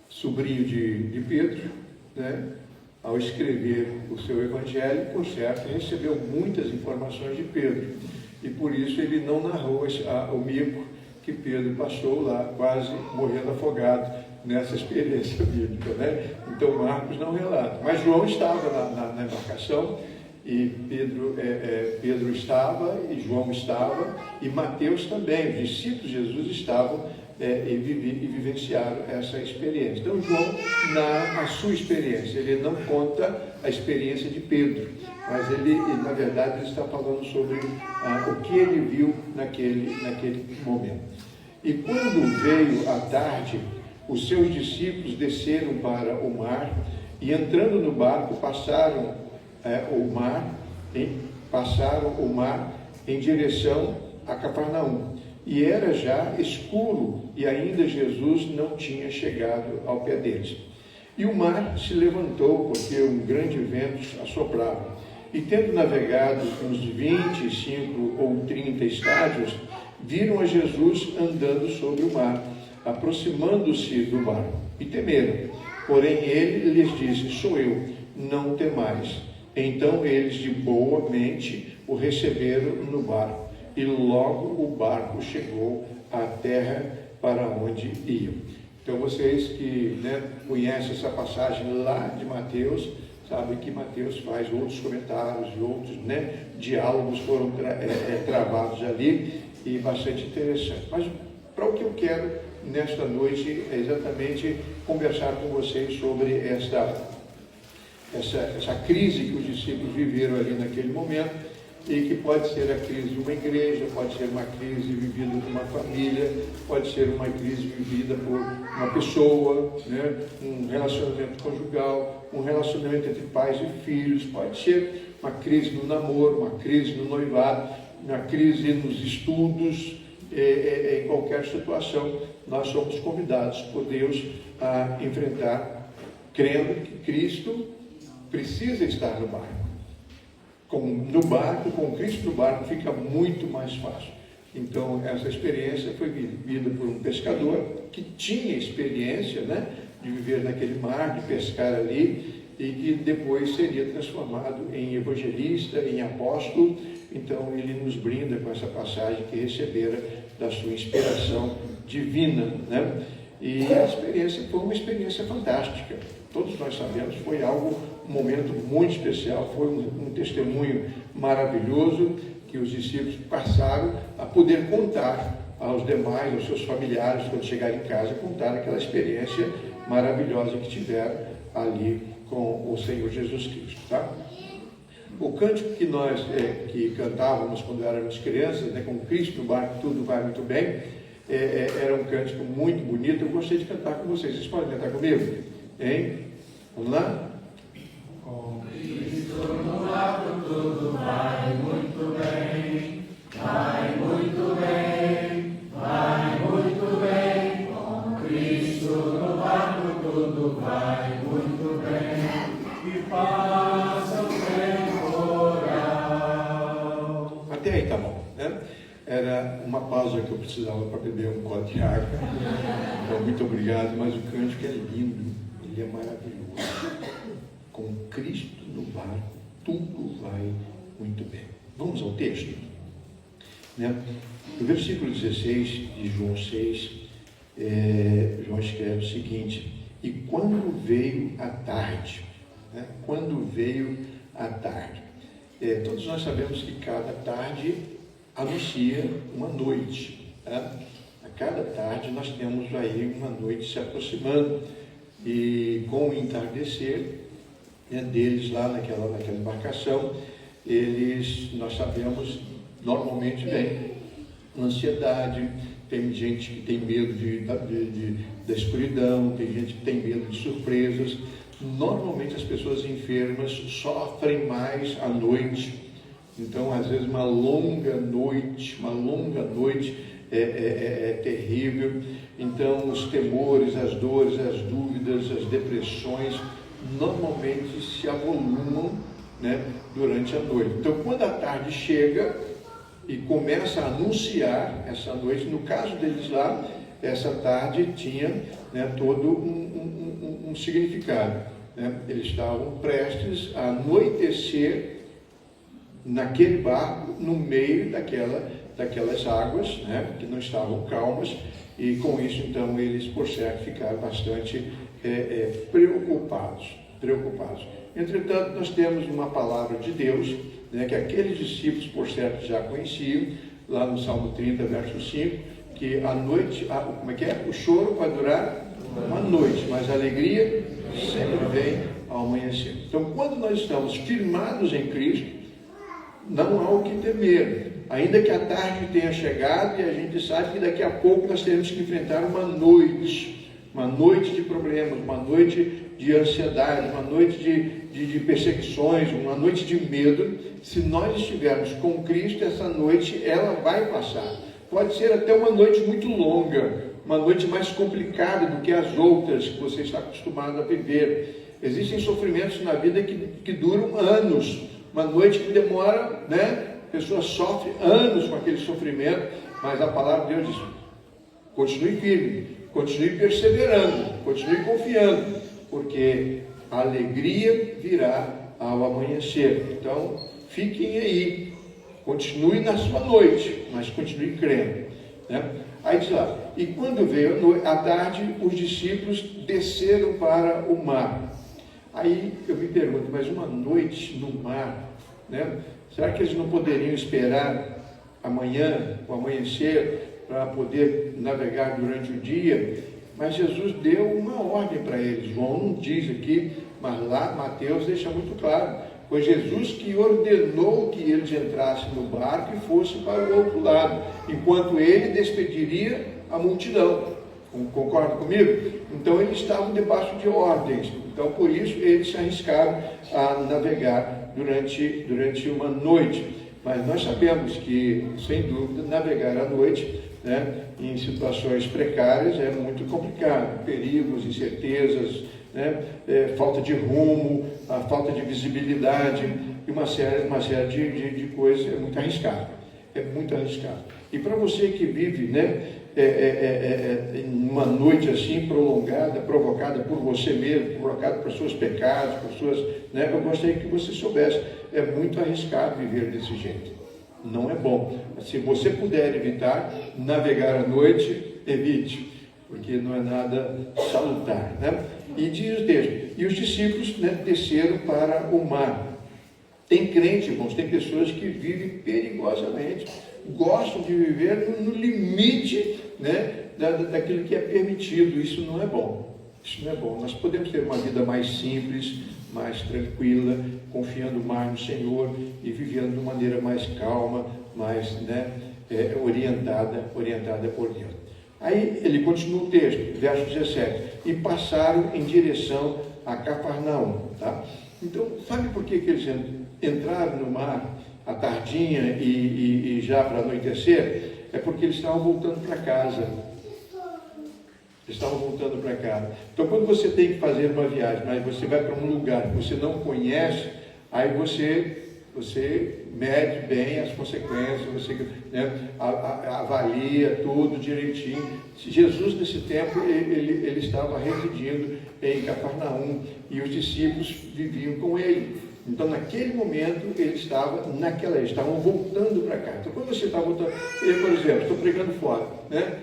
sobrinho de Pedro, né, ao escrever o seu evangelho, por certo, recebeu muitas informações de Pedro, e por isso ele não narrou o mico que Pedro passou lá, quase morrendo afogado nessa experiência bíblica, né? Então Marcos não relata, mas João estava na embarcação, e Pedro estava, e João estava, e Mateus também. Os discípulos de Jesus estavam e vivenciaram essa experiência. Então João narra a sua experiência, ele não conta a experiência de Pedro, mas ele na verdade ele está falando sobre o que ele viu naquele momento. E quando veio a tarde, os seus discípulos desceram para o mar e, entrando no barco, passaram o mar em direção a Cafarnaum. E era já escuro e ainda Jesus não tinha chegado ao pé deles. E o mar se levantou porque um grande vento assoprava. E tendo navegado uns 25 ou 30 estádios, viram a Jesus andando sobre o mar, aproximando-se do barco, e temeram. Porém ele lhes disse: sou eu, não temais. Então eles de boa mente o receberam no barco, e logo o barco chegou à terra para onde iam. Então vocês que conhecem essa passagem lá de Mateus, sabem que Mateus faz outros comentários e outros diálogos foram travados ali, e bastante interessante. Mas para o que eu quero nesta noite é exatamente conversar com vocês sobre essa crise que os discípulos viveram ali naquele momento, e que pode ser a crise de uma igreja, pode ser uma crise vivida por uma família, pode ser uma crise vivida por uma pessoa, um relacionamento conjugal, um relacionamento entre pais e filhos, pode ser uma crise no namoro, uma crise no noivado, uma crise nos estudos, em qualquer situação. Nós somos convidados por Deus a enfrentar, crendo que Cristo precisa estar no barco. Com Cristo no barco fica muito mais fácil. Então, essa experiência foi vivida por um pescador que tinha experiência, né, de viver naquele mar, de pescar ali, e que depois seria transformado em evangelista, em apóstolo. Então, ele nos brinda com essa passagem que recebera da sua inspiração divina, né? E a experiência foi uma experiência fantástica. Todos nós sabemos, foi um momento muito especial, foi um testemunho maravilhoso que os discípulos passaram a poder contar aos demais, aos seus familiares, quando chegarem em casa, contar aquela experiência maravilhosa que tiveram ali com o Senhor Jesus Cristo, tá? O cântico que nós que cantávamos quando éramos crianças, né, com Cristo no barco tudo vai muito bem, era um cântico muito bonito. Eu gostei de cantar com vocês. Vocês podem cantar comigo? Hein? Vamos lá? Com Cristo no barco tudo vai muito bem, vai muito bem, vai muito bem. Com Cristo no barco tudo vai muito bem, e passa o temporal. Até aí tá bom, né? Era uma pausa que eu precisava para beber um copo de água. Então, muito obrigado, mas o cântico é lindo, ele é maravilhoso. Com Cristo no barco, tudo vai muito bem. Vamos ao texto? Né? No versículo 16 de João 6, João escreve o seguinte: e quando veio a tarde, né? Quando veio a tarde. Todos nós sabemos que cada tarde anuncia uma noite, né? A cada tarde nós temos aí uma noite se aproximando, e com o entardecer, né, deles lá naquela embarcação, nós sabemos, normalmente vem ansiedade, tem gente que tem medo da escuridão, tem gente que tem medo de surpresas. Normalmente as pessoas enfermas sofrem mais à noite. Então, às vezes, uma longa noite é terrível. Então, os temores, as dores, as dúvidas, as depressões, normalmente se avolumam, né, durante a noite. Então, quando a tarde chega e começa a anunciar essa noite, no caso deles lá, essa tarde tinha, né, todo um significado, né? Eles estavam prestes a anoitecer naquele barco, no meio daquelas águas, né, que não estavam calmas, e com isso, então, eles, por certo, ficaram bastante preocupados. Entretanto, nós temos uma palavra de Deus, né, que aqueles discípulos, por certo, já conheciam, lá no Salmo 30, verso 5, que a noite, como é que é? O choro vai durar uma noite, mas a alegria sempre vem ao amanhecer. Então, quando nós estamos firmados em Cristo, não há o que temer, ainda que a tarde tenha chegado, e a gente sabe que daqui a pouco nós teremos que enfrentar uma noite de problemas, uma noite de ansiedade, uma noite de perseguições, uma noite de medo. Se nós estivermos com Cristo, essa noite ela vai passar. Pode ser até uma noite muito longa, uma noite mais complicada do que as outras que você está acostumado a viver. Existem sofrimentos na vida que duram anos. Uma noite que demora, né? A pessoa sofre anos com aquele sofrimento, mas a palavra de Deus diz: continue firme, continue perseverando, continue confiando, porque a alegria virá ao amanhecer. Então, fiquem aí, continue na sua noite, mas continue crendo, né? Aí diz lá: e quando veio a tarde, os discípulos desceram para o mar. Aí eu me pergunto, mas uma noite no mar, né? Será que eles não poderiam esperar amanhã, o amanhecer, para poder navegar durante o dia? Mas Jesus deu uma ordem para eles. João não diz aqui, mas lá Mateus deixa muito claro. Foi Jesus que ordenou que eles entrassem no barco e fossem para o outro lado, enquanto ele despediria a multidão. Concorda comigo? Então eles estavam debaixo de ordens. Então por isso eles se arriscaram a navegar durante uma noite. Mas nós sabemos que, sem dúvida, navegar à noite, né, em situações precárias é muito complicado. Perigos, incertezas, né, falta de rumo, a falta de visibilidade e uma série de coisas é muito arriscado. É muito arriscado. E para você que vive, né, uma noite assim prolongada, provocada por você mesmo, provocada por seus pecados, por suas, né, eu gostaria que você soubesse, é muito arriscado viver desse jeito. Não é bom. Se você puder evitar navegar à noite, evite, porque não é nada salutar, né? E diz o texto, e os discípulos, né, desceram para o mar. Tem crente, irmãos, tem pessoas que vivem perigosamente, gostam de viver no limite, né, daquilo que é permitido. Isso não é bom. Isso não é bom. Nós podemos ter uma vida mais simples, mais tranquila, confiando mais no Senhor e vivendo de maneira mais calma, mais, né, orientada por Deus. Aí ele continua o texto, verso 17. E passaram em direção a Cafarnaum. Tá? Então, sabe por que eles entraram no mar à tardinha e já para anoitecer? É porque eles estavam voltando para casa. Estavam voltando para casa. Então, quando você tem que fazer uma viagem, mas você vai para um lugar que você não conhece, aí você mede bem as consequências, você, né, avalia tudo direitinho. Jesus, nesse tempo, ele estava residindo em Cafarnaum e os discípulos viviam com ele. Então, naquele momento, eles estavam voltando para cá. Então, quando você está voltando, eu, por exemplo, estou pregando fora, né?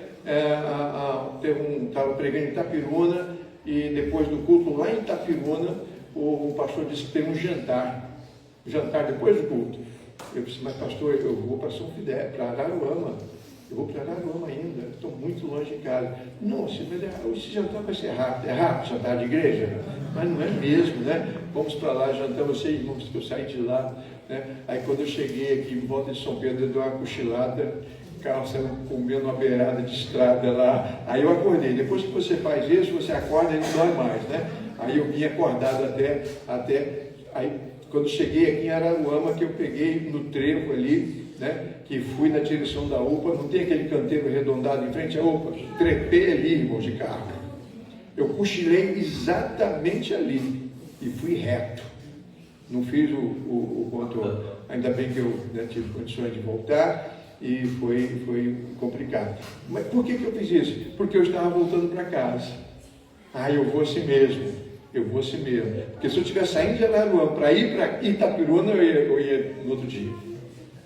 Estava pregando em Itapiruna e depois do culto lá em Itapiruna, o pastor disse que tem um jantar depois do culto. Eu disse, mas pastor, eu vou para São Fidel, para Araruama. Eu vou para Araruama ainda, estou muito longe de casa. Não, esse jantar vai ser rápido. É rápido jantar de igreja? Mas não é mesmo, né? Vamos para lá, jantamos, sei, irmãos, que eu saí de lá, né? Aí quando eu cheguei aqui em volta de São Pedro, eu dei uma cochilada, o carro saiu comendo uma beirada de estrada lá. Aí eu acordei. Depois que você faz isso, você acorda e não dói mais, né? Aí eu vim acordado até aí, quando cheguei aqui em Araruama, que eu peguei no trevo ali, né, que fui na direção da UPA, não tem aquele canteiro arredondado em frente à UPA? Trepei ali, irmãos, de carro. Eu cochilei exatamente ali e fui reto. Não fiz o controle. Ainda bem que eu, né, tive condições de voltar e foi complicado. Mas por que eu fiz isso? Porque eu estava voltando para casa. Eu vou assim mesmo. Porque se eu estivesse saindo de Araruama para ir para Itapiruna, eu ia no outro dia.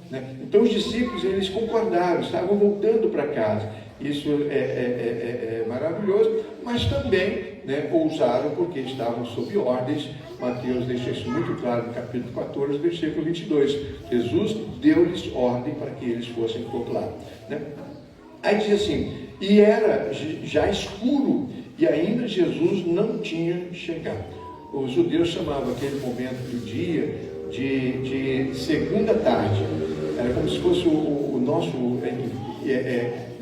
Né? Então os discípulos, eles concordaram, estavam voltando para casa. Isso é maravilhoso, mas também, né, ousaram porque estavam sob ordens. Mateus deixa isso muito claro no capítulo 14, versículo 22. Jesus deu-lhes ordem para que eles fossem por lá. Né? Aí diz assim, e era já escuro, e ainda Jesus não tinha chegado. Os judeus chamavam aquele momento do dia de segunda tarde. Era como se fosse o nosso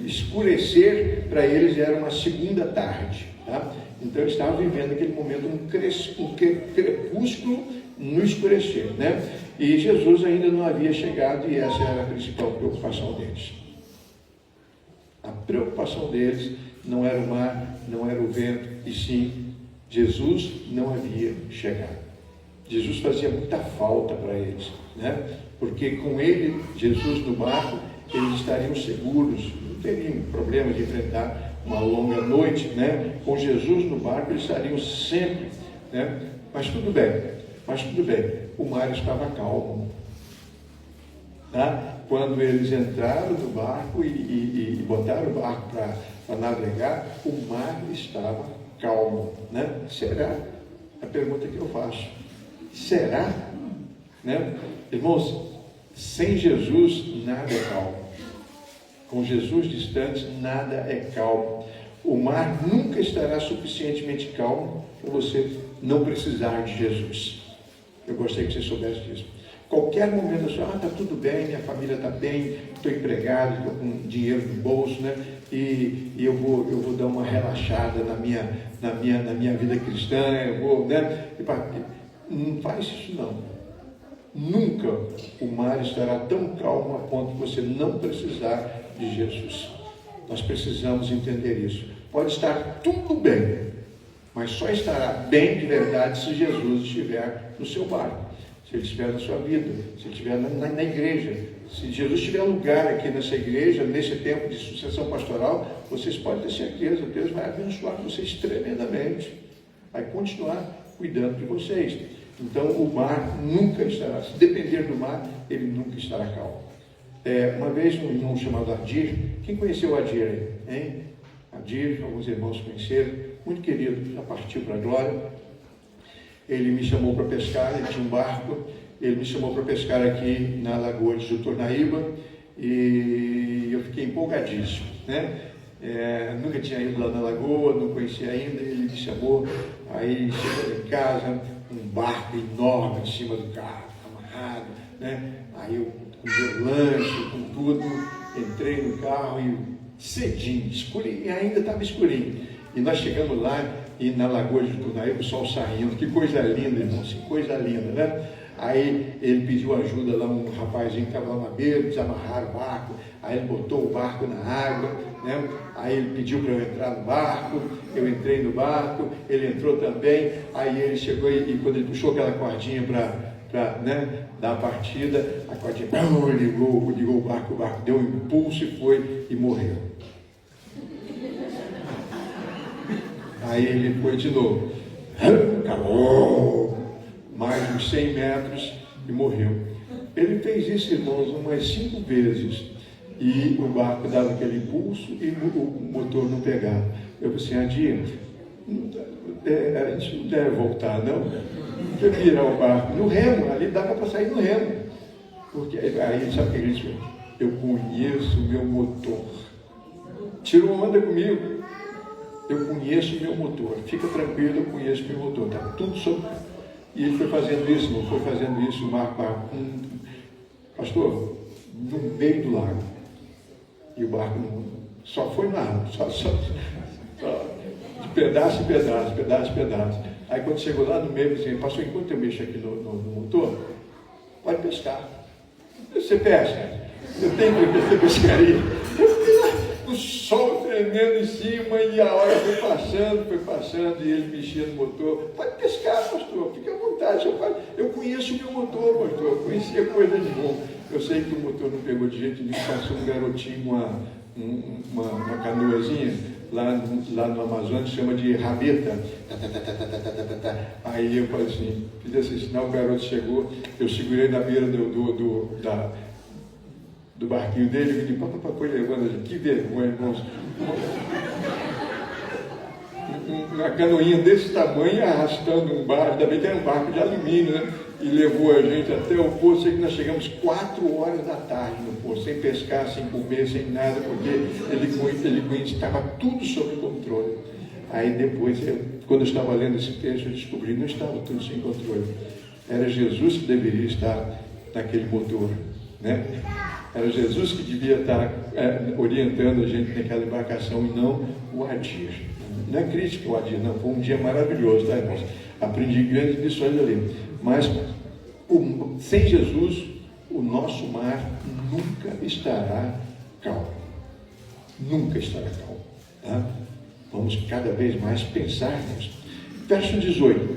escurecer, para eles era uma segunda tarde. Tá? Então eles estavam vivendo aquele momento, um crepúsculo no escurecer. Né? E Jesus ainda não havia chegado, e essa era a principal preocupação deles. A preocupação deles não era o mar, não era o vento, e sim, Jesus não havia chegado. Jesus fazia muita falta para eles, né? Porque com ele, Jesus no barco, eles estariam seguros, não teriam problema de enfrentar uma longa noite, né? Com Jesus no barco, eles estariam sempre, né? Mas tudo bem, o mar estava calmo. Tá? Quando eles entraram no barco e botaram o barco para navegar, o mar estava calmo. Né? Será? A pergunta que eu faço. Será? Né? Irmãos, sem Jesus nada é calmo. Com Jesus distante, nada é calmo. O mar nunca estará suficientemente calmo para você não precisar de Jesus. Eu gostaria que você soubesse disso. Qualquer momento, está tudo bem, minha família está bem, estou empregado, estou com dinheiro no bolso, né? E eu vou dar uma relaxada na minha vida cristã, eu vou, né? Não faz isso não. Nunca o mar estará tão calmo a ponto de você não precisar de Jesus. Nós precisamos entender isso. Pode estar tudo bem, mas só estará bem de verdade se Jesus estiver no seu barco. Se Se ele estiver na sua vida, se ele estiver na igreja, se Jesus tiver lugar aqui nessa igreja, nesse tempo de sucessão pastoral, vocês podem ter certeza, Deus vai abençoar vocês tremendamente, vai continuar cuidando de vocês. Então o mar nunca estará, se depender do mar, ele nunca estará calmo. Uma vez um irmão chamado Adir, quem conheceu o Adir aí? Hein? Adir, alguns irmãos conheceram, muito querido, já partiu para a glória. Ele me chamou para pescar, ele tinha um barco, ele me chamou para pescar aqui na Lagoa de Jutornaíba e eu fiquei empolgadíssimo, né? Nunca tinha ido lá na Lagoa, não conhecia ainda, ele me chamou, aí chegou em casa, um barco enorme em cima do carro, amarrado, né? Aí eu com meu lanche, com tudo, entrei no carro e cedinho, escurinho, ainda estava escurinho. E nós chegamos lá e na Lagoa de Jutornaíba, o sol saindo, que coisa linda, irmãos, que coisa linda, né? Aí ele pediu ajuda lá, um rapazinho que estava lá na beira, desamarraram o barco, aí ele botou o barco na água, né? Aí ele pediu para eu entrar no barco, eu entrei no barco, ele entrou também, aí ele chegou e quando ele puxou aquela cordinha para dar a partida, a cordinha ligou o barco deu um impulso e foi e morreu. Aí ele foi de novo, acabou, mais de 100 metros e morreu. Ele fez isso, irmãos, umas 5 vezes e o barco dava aquele impulso e o motor não pegava. Eu pensei, Adir, a gente não deve voltar, não? Deixa eu virar o barco no remo, ali dava para sair no remo. Porque aí sabe o que ele disse? Eu conheço o meu motor. Tira uma onda comigo. Eu conheço o meu motor. Fica tranquilo, eu conheço o meu motor. Está tudo sob. E ele foi fazendo isso, não foi fazendo isso, o barco, pastor, no meio do lago. E o barco só foi na água, só de pedaço em pedaço, pedaço em pedaço. Aí quando chegou lá no meio, ele disse, pastor, enquanto eu mexo aqui no motor, pode pescar. Você pesca? Eu tenho que fazer pescaria. O sol tremendo em cima e a hora foi passando e ele mexia no motor. Pode pescar, pastor, fique à vontade. Eu conheço o meu motor, pastor, eu conhecia coisa de bom. Eu sei que o motor não pegou de jeito nenhum, passou um garotinho, uma canoazinha, lá no Amazonas, chama de rabeta. Aí eu falei assim, fiz esse sinal, o garoto chegou, eu segurei na beira do barquinho dele, e me disse, foi levando ali, que vergonha, irmãos. Uma canoinha desse tamanho arrastando um barco, ainda bem que era um barco de alumínio, né? E levou a gente até o poço, sei que nós chegamos 4 horas da tarde no poço, sem pescar, sem comer, sem nada, porque ele estava tudo sob controle. Aí depois, quando eu estava lendo esse texto, eu descobri que não estava tudo sem controle. Era Jesus que deveria estar naquele motor, né? Era Jesus que devia estar orientando a gente naquela embarcação e não o Adir. Não é crítica o Adir, não. Foi um dia maravilhoso, tá, irmãos? Aprendi grandes lições ali. Mas sem Jesus, o nosso mar nunca estará calmo. Nunca estará calmo. Tá? Vamos cada vez mais pensar nisso. Verso 18.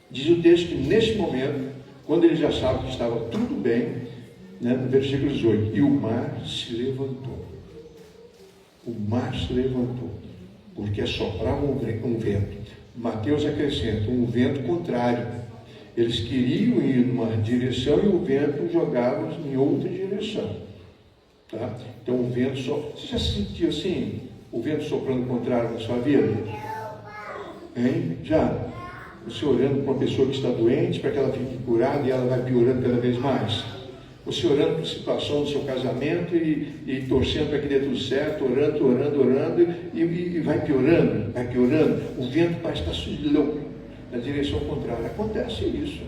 Diz o texto que neste momento, quando ele já sabe que estava tudo bem, né, no versículo 18, e o mar se levantou. O mar se levantou, porque soprava um vento. Mateus acrescenta, um vento contrário. Eles queriam ir numa direção e o vento jogava em outra direção. Tá? Então o vento Você já sentiu assim, o vento soprando contrário na sua vida? Hein? Já? Você orando para uma pessoa que está doente, para que ela fique curada e ela vai piorando cada vez mais? Você orando por a situação do seu casamento e torcendo para que dê tudo certo, orando, e vai piorando. O vento parece estar louco na direção contrária. Acontece isso.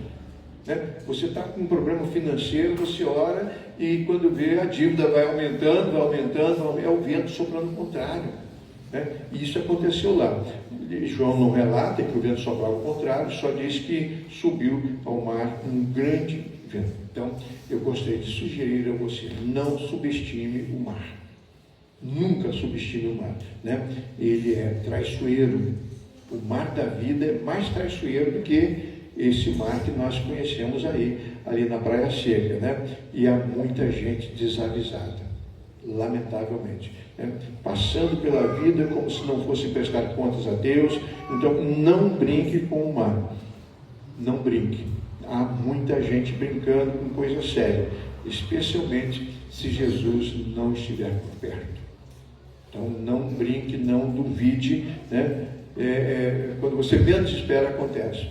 Né? Você está com um problema financeiro, você ora e quando vê a dívida vai aumentando, é o vento soprando contrário. Né? E isso aconteceu lá. João não relata que o vento soprava ao contrário, só diz que subiu ao mar um grande vento. Então, eu gostaria de sugerir a você, não subestime o mar. Nunca subestime o mar. Né? Ele é traiçoeiro. O mar da vida é mais traiçoeiro do que esse mar que nós conhecemos aí. ali na Praia Seca, né? E há muita gente desavisada, lamentavelmente, né? Passando pela vida como se não fosse prestar contas a Deus. Então, não brinque com o mar, não brinque. Há muita gente brincando com coisa séria, especialmente se Jesus não estiver por perto. Então, não brinque, não duvide, né? Quando você menos espera, acontece.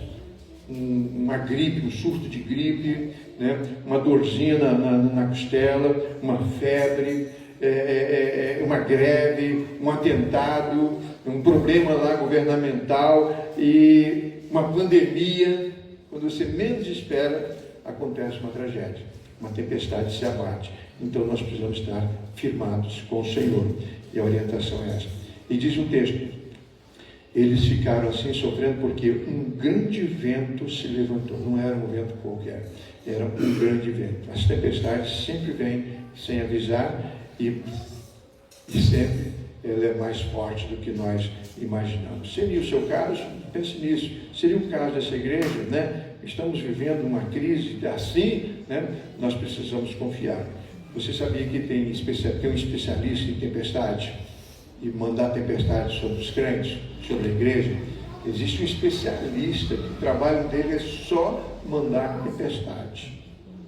Uma gripe, um surto de gripe, né? Uma dorzinha na costela, uma febre, uma greve, um atentado, um problema lá governamental e uma pandemia. Quando você menos espera, acontece uma tragédia, uma tempestade se abate. Então nós precisamos estar firmados com o Senhor, e a orientação é essa. E diz o texto: eles ficaram assim sofrendo porque um grande vento se levantou. Não era um vento qualquer, era um grande vento. As tempestades sempre vêm sem avisar e sempre ela é mais forte do que nós imaginamos. Seria o seu caso? Pense nisso. Seria o caso dessa igreja, né? Estamos vivendo uma crise assim, né? Nós precisamos confiar. Você sabia que tem um especialista em tempestade e mandar tempestade sobre os crentes, sobre a igreja? Existe um especialista que o trabalho dele é só mandar tempestade,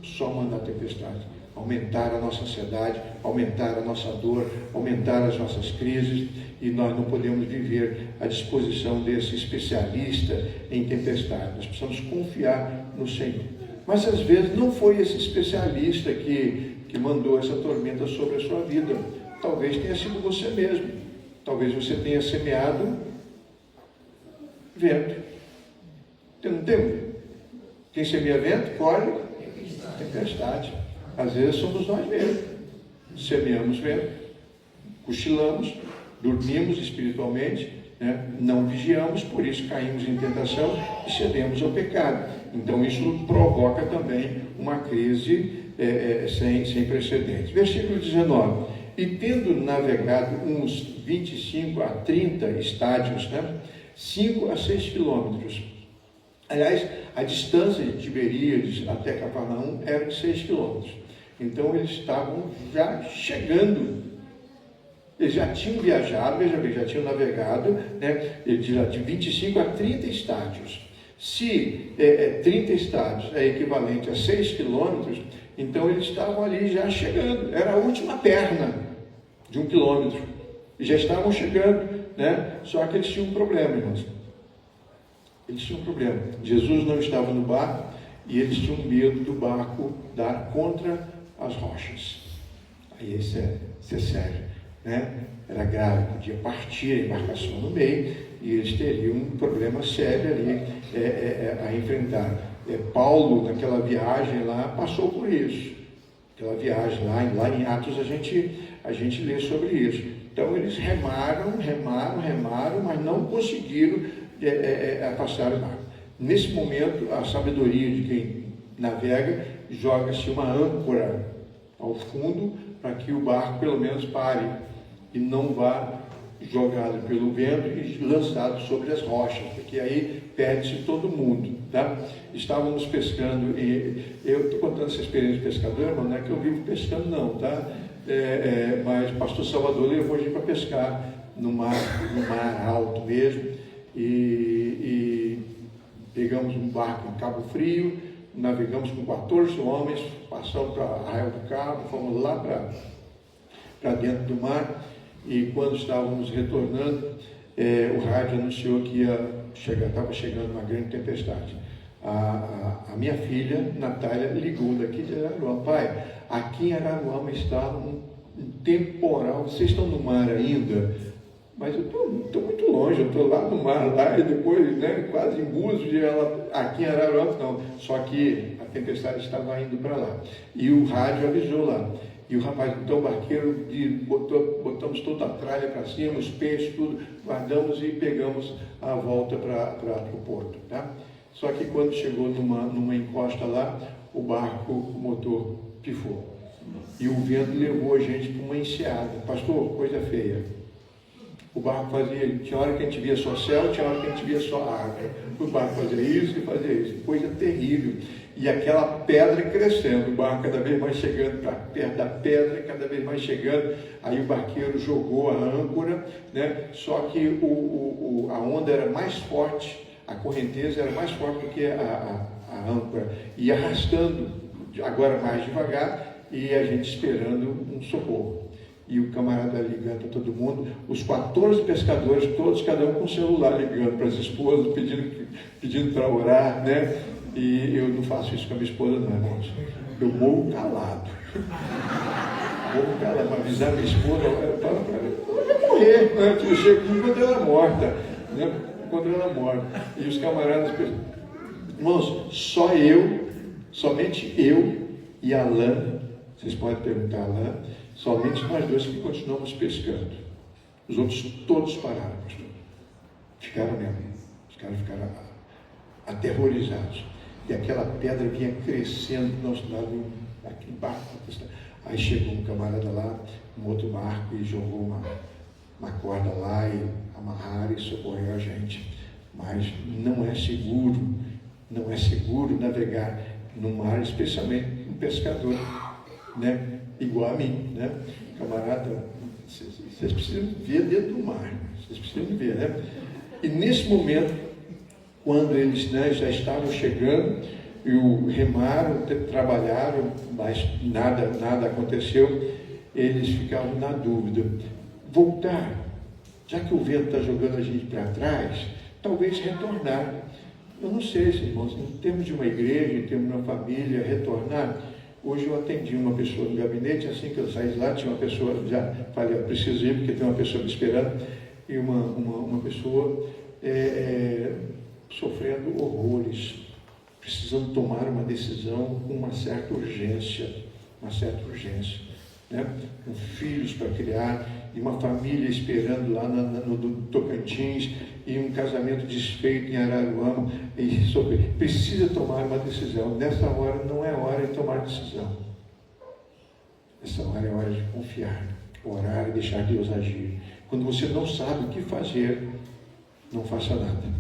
só mandar tempestade. Aumentar a nossa ansiedade, aumentar a nossa dor, aumentar as nossas crises, e nós não podemos viver à disposição desse especialista em tempestade. Nós precisamos confiar no Senhor. Mas às vezes não foi esse especialista que mandou essa tormenta sobre a sua vida. Talvez tenha sido você mesmo. Talvez você tenha semeado vento. Não tem? Quem semeia vento, colhe tempestade. Às vezes somos nós mesmos. Semeamos vento, cochilamos, dormimos espiritualmente, né? Não vigiamos, por isso caímos em tentação e cedemos ao pecado. Então isso provoca também uma crise sem precedentes. Versículo 19: e tendo navegado uns 25 a 30 estádios, né? 5 a 6 quilômetros. Aliás, a distância de Tiberíades até Cafarnaum era de 6 quilômetros. Então eles estavam já chegando. Eles já tinham viajado, veja bem, já tinham navegado, né? Eles já tinham 25 a 30 estádios. Se 30 estádios é equivalente a 6 quilômetros, então eles estavam ali já chegando. Era a última perna de 1 quilômetro. E já estavam chegando, né? Só que eles tinham um problema, irmãos. Eles tinham um problema. Jesus não estava no barco e eles tinham medo do barco dar contra as rochas. Aí isso é sério, né? Era grave, podia partir a embarcação no meio e eles teriam um problema sério ali a enfrentar. Paulo, naquela viagem lá, passou por isso. Aquela viagem lá em Atos a gente lê sobre isso. Então eles remaram, mas não conseguiram passar o mar. Nesse momento, a sabedoria de quem navega, joga-se uma âncora ao fundo para que o barco pelo menos pare e não vá jogado pelo vento e lançado sobre as rochas, porque aí perde-se todo mundo, tá? Estávamos pescando, e eu estou contando essa experiência de pescador, mas não é que eu vivo pescando não, tá? Mas o pastor Salvador levou a gente para pescar no mar alto mesmo, e pegamos um barco em Cabo Frio, navegamos com 14 homens, passamos para Arraial do Cabo, fomos lá para dentro do mar, e quando estávamos retornando, o rádio anunciou que estava chegando uma grande tempestade. A minha filha, Natália, ligou daqui de Araruama: pai, aqui em Araruama está um temporal, vocês estão no mar ainda? Mas eu estou muito longe, eu estou lá no mar, lá, e depois, né, quase em Búzios, e ela aqui em Araruama, não. Só que a tempestade estava indo para lá. E o rádio avisou lá. E o rapaz, então, o barqueiro, botamos toda a tralha para cima, os peixes, tudo, guardamos e pegamos a volta para o porto, tá? Só que quando chegou numa encosta lá, o barco, o motor pifou. E o vento levou a gente para uma enseada. Pastor, coisa feia. O barco tinha hora que a gente via só céu, tinha hora que a gente via só água. O barco fazia isso e fazia isso, coisa terrível. E aquela pedra crescendo, o barco cada vez mais chegando para perto da pedra, cada vez mais chegando. Aí o barqueiro jogou a âncora, né? Só que a onda era mais forte, a correnteza era mais forte do que a âncora, e arrastando, agora mais devagar, e a gente esperando um socorro. E o camarada ligando para todo mundo, os 14 pescadores, todos, cada um com o celular ligando para as esposas, pedindo para orar, né? E eu não faço isso com a minha esposa, não, irmãos. Eu morro calado. Morro calado, mas avisar minha esposa, eu falo para ela, eu vou morrer, né? Eu chego enquanto ela morta, né? Enquanto ela morta. E os camaradas, irmãos, somente eu e Alain, vocês podem perguntar a Alain, somente nós dois que continuamos pescando. Os outros todos pararam, pastor. Ficaram mesmo. Os caras ficaram aterrorizados. E aquela pedra vinha crescendo do nosso lado, aqui embaixo. Aí chegou um camarada lá, um outro barco, e jogou uma corda lá, e amarraram e socorreu a gente. Mas não é seguro navegar no mar, especialmente um pescador, né? Igual a mim, né? Camarada, vocês precisam ver dentro do mar, vocês precisam ver, né? E nesse momento, quando eles, né, já estavam chegando, e remaram, trabalharam, mas nada aconteceu, eles ficavam na dúvida. Voltar, já que o vento está jogando a gente para trás, talvez retornar. Eu não sei, irmãos, em termos de uma igreja, em termos de uma família, retornar. Hoje eu atendi uma pessoa no gabinete, assim que eu saí de lá, tinha uma pessoa, já falei, eu preciso ir, porque tem uma pessoa me esperando, e uma pessoa sofrendo horrores, precisando tomar uma decisão com uma certa urgência, né? Com filhos para criar, e uma família esperando lá no Tocantins, e um casamento desfeito em Araruama, e precisa tomar uma decisão. Nessa hora não é hora de tomar decisão. Essa hora é hora de confiar, orar e deixar Deus agir. Quando você não sabe o que fazer, não faça nada.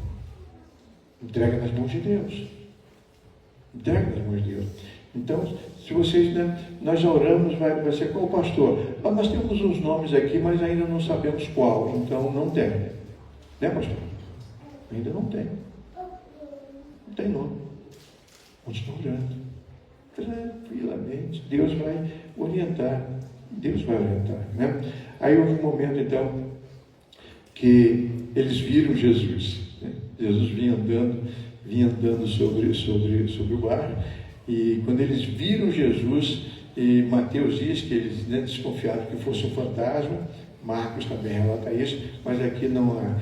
Entrega nas mãos de Deus. Entrega nas mãos de Deus. Então, se vocês, né, nós oramos, vai ser qual pastor? Nós temos uns nomes aqui, mas ainda não sabemos qual, então não tem. Né, pastor? Ainda não tem. Não tem nome. Continua orando. Tranquilamente. Deus vai orientar. Né? Aí houve um momento, então, que eles viram Jesus. Né? Jesus vinha andando sobre o barco, e quando eles viram Jesus, e Mateus diz que eles, né, desconfiaram que fosse um fantasma, Marcos também relata isso, mas aqui não há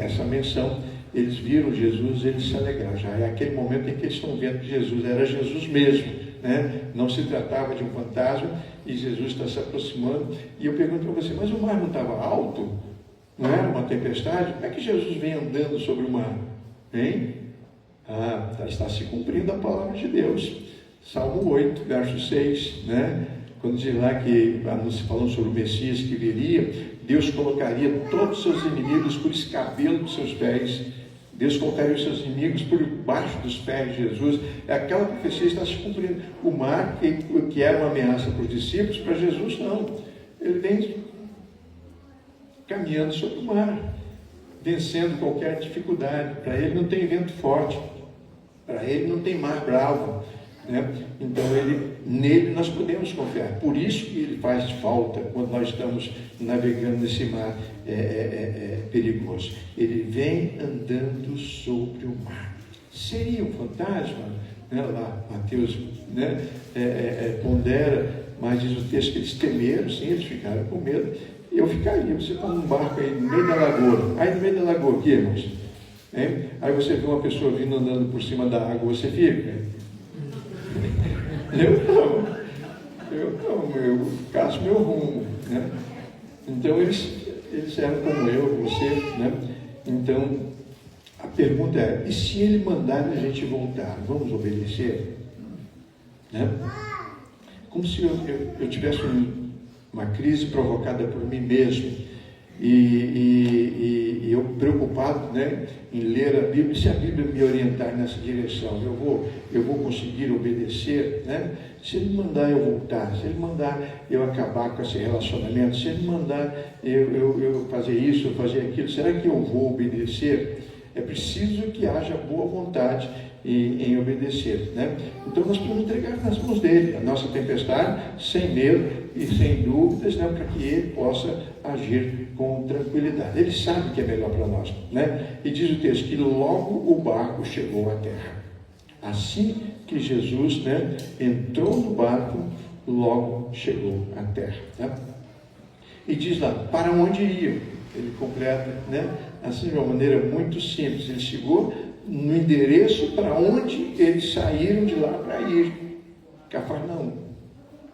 essa menção. Eles viram Jesus, eles se alegraram. Já é aquele momento em que eles estão vendo que Jesus era Jesus mesmo, né? Não se tratava de um fantasma, e Jesus está se aproximando. E eu pergunto para você, mas o mar não estava alto? Não era uma tempestade? Como é que Jesus vem andando sobre o mar? Hein? Está se cumprindo a palavra de Deus. Salmo 8, verso 6, né? Quando diz lá que, falando sobre o Messias que viria, Deus colocaria todos os seus inimigos por escabelo dos seus pés. Deus colocaria os seus inimigos por baixo dos pés de Jesus. Aquela profecia está se cumprindo. O mar, que era uma ameaça para os discípulos, para Jesus não. Ele vem caminhando sobre o mar, vencendo qualquer dificuldade. Para ele não tem vento forte, para ele não tem mar bravo, né? Então nele nós podemos confiar. Por isso que ele faz falta quando nós estamos navegando nesse mar perigoso. Ele vem andando sobre o mar. Seria um fantasma? Né? Lá Mateus, né, pondera, mas diz o texto que eles temeram, sim, eles ficaram com medo. Eu ficaria. Você está num barco aí no meio da lagoa. Aí no meio da lagoa aqui, irmãos, hein? Aí você vê uma pessoa vindo andando por cima da água, você fica? Eu caço meu rumo, né? Então eles eram como eu, você, né? Então a pergunta é: e se ele mandar a gente voltar, vamos obedecer? Né? Como se eu tivesse uma crise provocada por mim mesmo, E eu preocupado, né, em ler a Bíblia, se a Bíblia me orientar nessa direção, eu vou conseguir obedecer, né? Se Ele mandar eu voltar, se Ele mandar eu acabar com esse relacionamento, se Ele mandar eu fazer isso, eu fazer aquilo, será que eu vou obedecer? É preciso que haja boa vontade em obedecer, né? Então nós podemos entregar nas mãos dele a nossa tempestade, sem medo e sem dúvidas, né? Para que ele possa agir com tranquilidade. Ele sabe que é melhor para nós, né? E diz o texto que logo o barco chegou à terra. Assim que Jesus, né, entrou no barco, logo chegou à terra, né? E diz lá, para onde iam? Ele completa, né, assim de uma maneira muito simples. Ele chegou no endereço para onde eles saíram de lá para ir, Cafarnaum,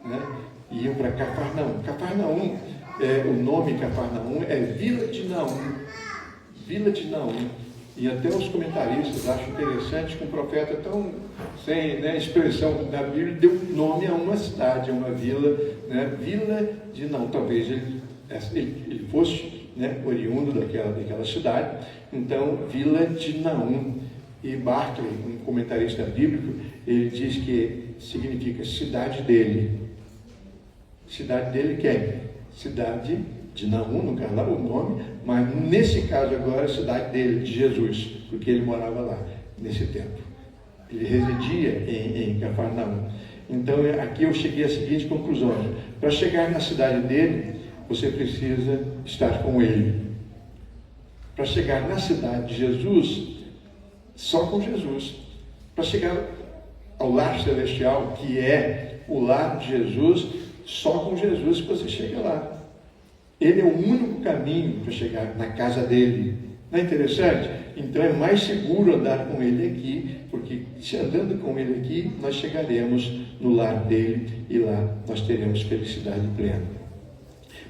né? Iam para Cafarnaum. Cafarnaum, o nome Cafarnaum é Vila de Naum. Vila de Naum. E até os comentaristas acham interessante que um profeta tão sem, né, expressão da Bíblia deu nome a uma cidade, a uma vila, né? Vila de Naum. Talvez ele fosse, né, oriundo daquela cidade. Então, Vila de Naum. E Barclay, um comentarista bíblico, ele diz que significa cidade dele. Cidade dele quem? Cidade de Naum, no caso lá o nome, mas nesse caso agora a cidade dele, de Jesus, porque ele morava lá nesse tempo. Ele residia em Cafarnaum. Então aqui eu cheguei à seguinte conclusão: para chegar na cidade dele, você precisa estar com ele. Para chegar na cidade de Jesus, só com Jesus. Para chegar ao lar celestial, que é o lar de Jesus, só com Jesus que você chega lá. Ele é o único caminho para chegar na casa dele. Não é interessante? Então é mais seguro andar com ele aqui, porque se andando com ele aqui, nós chegaremos no lar dele e lá nós teremos felicidade plena.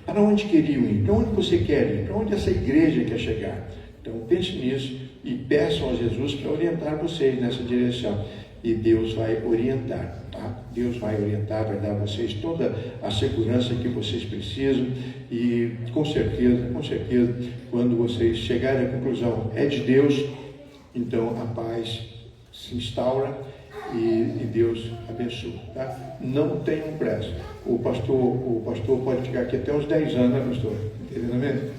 Para onde queriam ir? Para onde você quer ir? Para onde essa igreja quer chegar? Então pense nisso e peçam a Jesus para orientar vocês nessa direção. E Deus vai orientar, tá? Deus vai orientar, vai dar a vocês toda a segurança que vocês precisam. E com certeza, quando vocês chegarem à conclusão, é de Deus, então a paz se instaura e Deus abençoa, tá? Não tenham pressa. O pastor pode ficar aqui até uns 10 anos, né, pastor? Entendeu?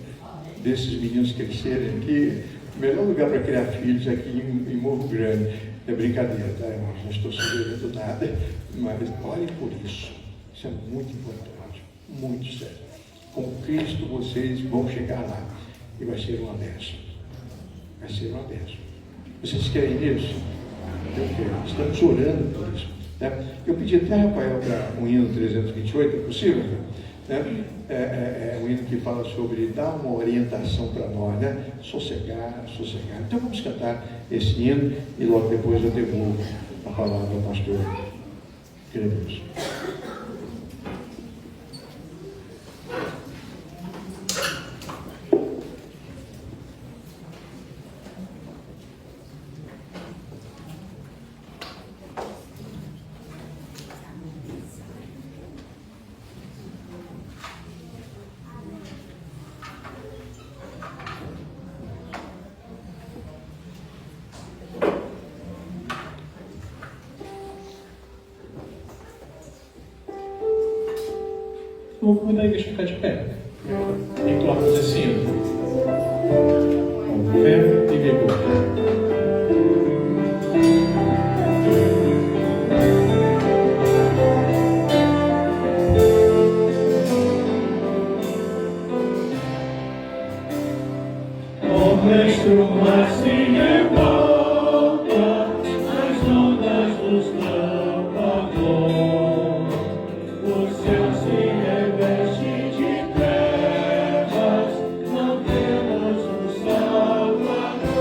Desses meninos crescerem aqui, o melhor lugar para criar filhos é aqui em Morro Grande. É brincadeira, tá, irmãos? Não estou sugerindo nada, mas olhem por isso. Isso é muito importante, muito sério. Com Cristo vocês vão chegar lá e vai ser uma bênção. Vai ser uma bênção. Vocês querem isso? Eu quero. Estamos orando por isso. Né? Eu pedi até a Rafael para um hino 328, é possível? Né? É um hino que fala sobre dar uma orientação para nós, né? Sossegar. Então vamos cantar esse hino e logo depois eu devolvo a palavra ao pastor Creus. Vou convidar a igreja a ficar de pé. Entoarmos esse hino. Com fé e vigor. Mestre, assim em volta, as ondas dos clamores, o céu se reveste de trevas, não temos um Salvador.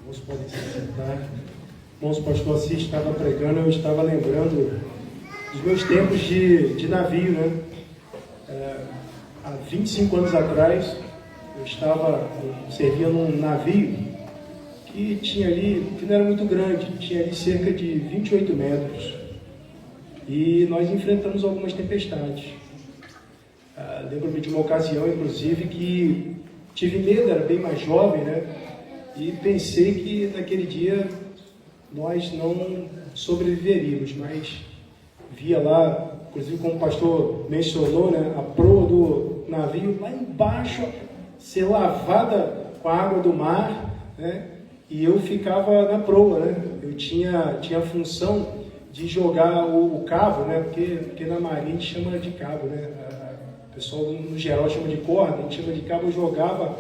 Irmãos podem se sentar. Irmãos, o pastor Assis estava pregando, eu estava lembrando dos meus tempos de navio, né? Há 25 anos atrás, eu servia num navio que tinha ali, que não era muito grande, tinha ali cerca de 28 metros. E nós enfrentamos algumas tempestades. Lembro-me de uma ocasião, inclusive, que tive medo, era bem mais jovem, né? E pensei que naquele dia nós não sobreviveríamos, mas via lá, inclusive como o pastor mencionou, né, a proa do navio lá embaixo ser lavada com a água do mar, né, e eu ficava na proa, né, eu tinha a função de jogar o cabo, né, porque na marinha a gente chama de cabo, né, o pessoal no geral chama de corda, a gente chama de cabo, eu jogava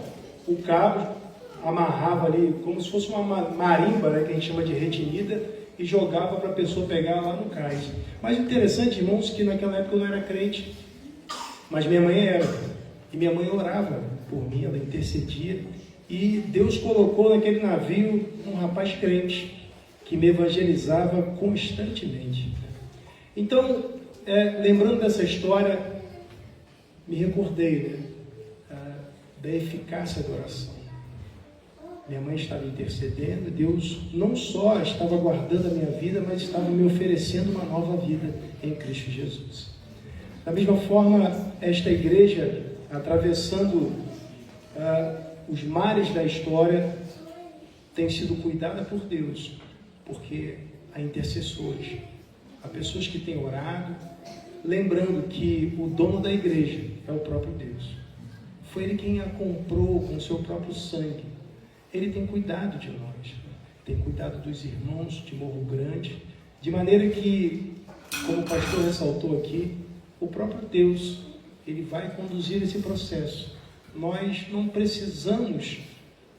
o cabo, amarrava ali como se fosse uma marimba, né, que a gente chama de retinida, e jogava para a pessoa pegar lá no cais. Mas o interessante, irmãos, que naquela época eu não era crente, mas minha mãe era. E minha mãe orava por mim, ela intercedia. E Deus colocou naquele navio um rapaz crente, que me evangelizava constantemente. Então, lembrando dessa história, me recordei, né, da eficácia da oração. Minha mãe estava intercedendo, Deus não só estava guardando a minha vida, mas estava me oferecendo uma nova vida em Cristo Jesus. Da mesma forma, esta igreja, atravessando os mares da história têm sido cuidados por Deus, porque há intercessores, há pessoas que têm orado, lembrando que o dono da igreja é o próprio Deus. Foi Ele quem a comprou com o seu próprio sangue. Ele tem cuidado de nós, tem cuidado dos irmãos de Morro Grande, de maneira que, como o pastor ressaltou aqui, o próprio Deus, Ele vai conduzir esse processo. Nós não precisamos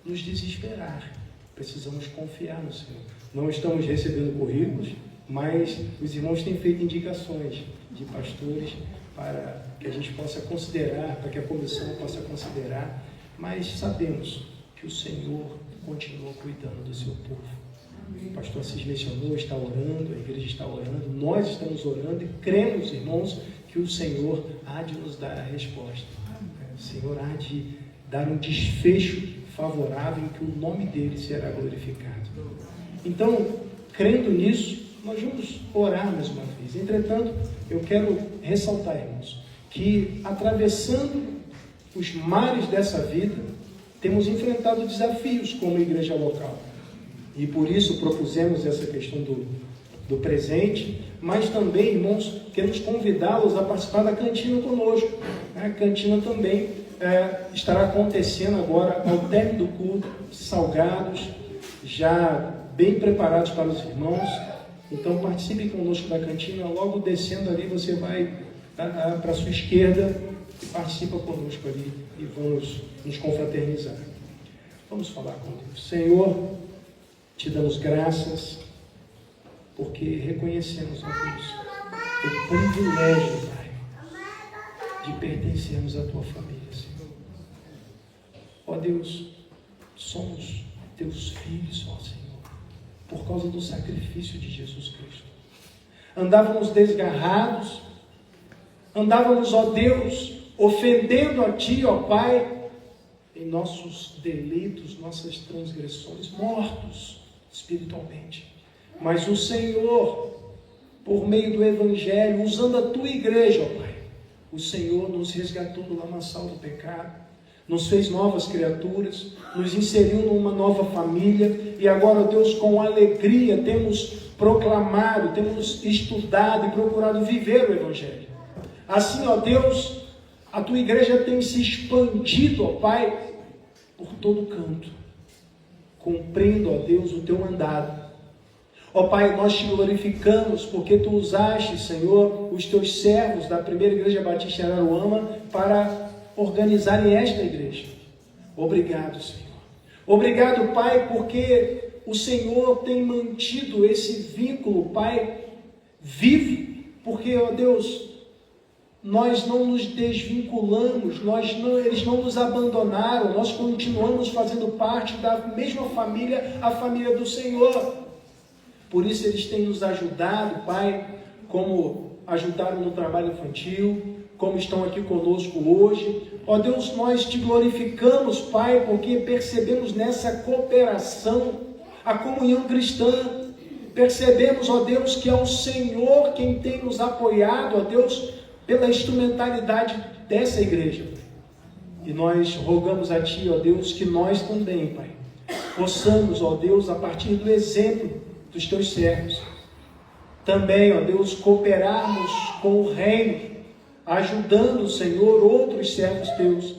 nos desesperar, precisamos confiar no Senhor. Não estamos recebendo currículos, mas os irmãos têm feito indicações de pastores para que a gente possa considerar, para que a comissão possa considerar, mas sabemos que o Senhor continua cuidando do seu povo. O pastor Assis mencionou, está orando, a igreja está orando, nós estamos orando e cremos, irmãos, que o Senhor há de nos dar a resposta. O Senhor há de dar um desfecho favorável em que o nome dele será glorificado. Então, crendo nisso, nós vamos orar mais uma vez. Entretanto, eu quero ressaltar, irmãos, que atravessando os mares dessa vida, temos enfrentado desafios como igreja local. E por isso propusemos essa questão do presente, mas também, irmãos, queremos convidá-los a participar da cantina conosco. A cantina também estará acontecendo agora ao término do culto, salgados, já bem preparados para os irmãos. Então participe conosco da cantina, logo descendo ali você vai para a sua esquerda e participa conosco ali e vamos nos confraternizar. Vamos falar com Deus. Senhor, te damos graças porque reconhecemos, ó Deus, o privilégio, Pai, de pertencermos à Tua família, Senhor. Ó Deus, somos Teus filhos, ó Senhor, por causa do sacrifício de Jesus Cristo. Andávamos desgarrados, andávamos, ó Deus, ofendendo a Ti, ó Pai, em nossos delitos, nossas transgressões, mortos espiritualmente. Mas o Senhor, por meio do Evangelho, usando a Tua igreja, ó Pai, o Senhor nos resgatou do lamaçal do pecado, nos fez novas criaturas, nos inseriu numa nova família, e agora, ó Deus, com alegria temos proclamado, temos estudado e procurado viver o Evangelho. Assim, ó Deus, a Tua igreja tem se expandido, ó Pai, por todo canto, cumprindo, ó Deus, o Teu mandado. Ó Pai, nós Te glorificamos porque Tu usaste, Senhor, os Teus servos da primeira Igreja Batista em Araruama para organizarem esta igreja. Obrigado, Senhor. Obrigado, Pai, porque o Senhor tem mantido esse vínculo, Pai, vivo, porque, ó Deus, nós não nos desvinculamos, eles não nos abandonaram, nós continuamos fazendo parte da mesma família, a família do Senhor. Por isso eles têm nos ajudado, Pai, como ajudaram no trabalho infantil, como estão aqui conosco hoje. Ó Deus, nós Te glorificamos, Pai, porque percebemos nessa cooperação a comunhão cristã. Percebemos, ó Deus, que é o Senhor quem tem nos apoiado, ó Deus, pela instrumentalidade dessa igreja. E nós rogamos a Ti, ó Deus, que nós também, Pai, possamos, ó Deus, a partir do exemplo dos Teus servos, também, ó Deus, cooperarmos com o reino, ajudando, Senhor, outros servos Teus,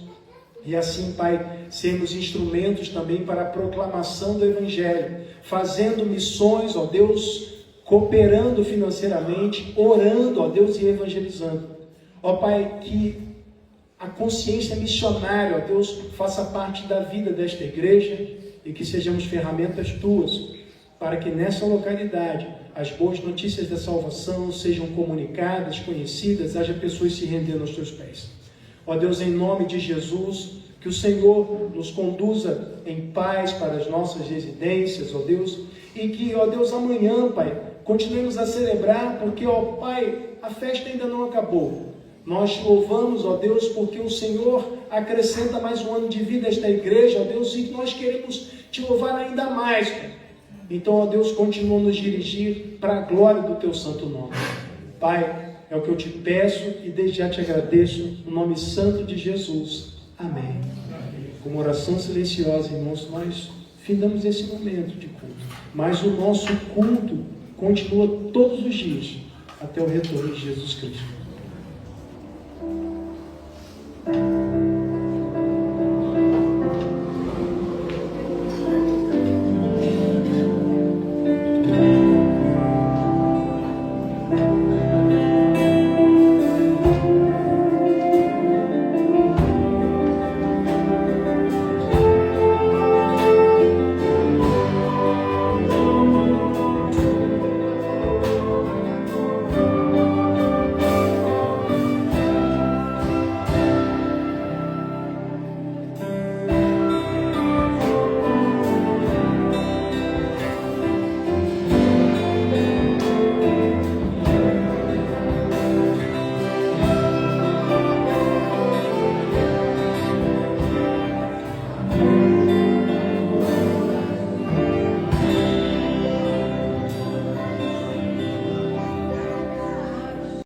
e assim, Pai, sermos instrumentos também para a proclamação do Evangelho, fazendo missões, ó Deus, cooperando financeiramente, orando, ó Deus, e evangelizando. Ó Pai, que a consciência missionária, ó Deus, faça parte da vida desta igreja e que sejamos ferramentas Tuas, para que nessa localidade as boas notícias da salvação sejam comunicadas, conhecidas, haja pessoas se rendendo aos Teus pés. Ó Deus, em nome de Jesus, que o Senhor nos conduza em paz para as nossas residências, ó Deus, e que, ó Deus, amanhã, Pai, continuemos a celebrar, porque, ó Pai, a festa ainda não acabou. Nós Te louvamos, ó Deus, porque o Senhor acrescenta mais um ano de vida a esta igreja, ó Deus, e nós queremos Te louvar ainda mais, Pai. Então, ó Deus, continua a nos dirigir para a glória do Teu santo nome. Pai, é o que eu Te peço e desde já Te agradeço, no nome santo de Jesus. Amém. como oração silenciosa, irmãos, nós findamos esse momento de culto. Mas o nosso culto continua todos os dias, até o retorno de Jesus Cristo.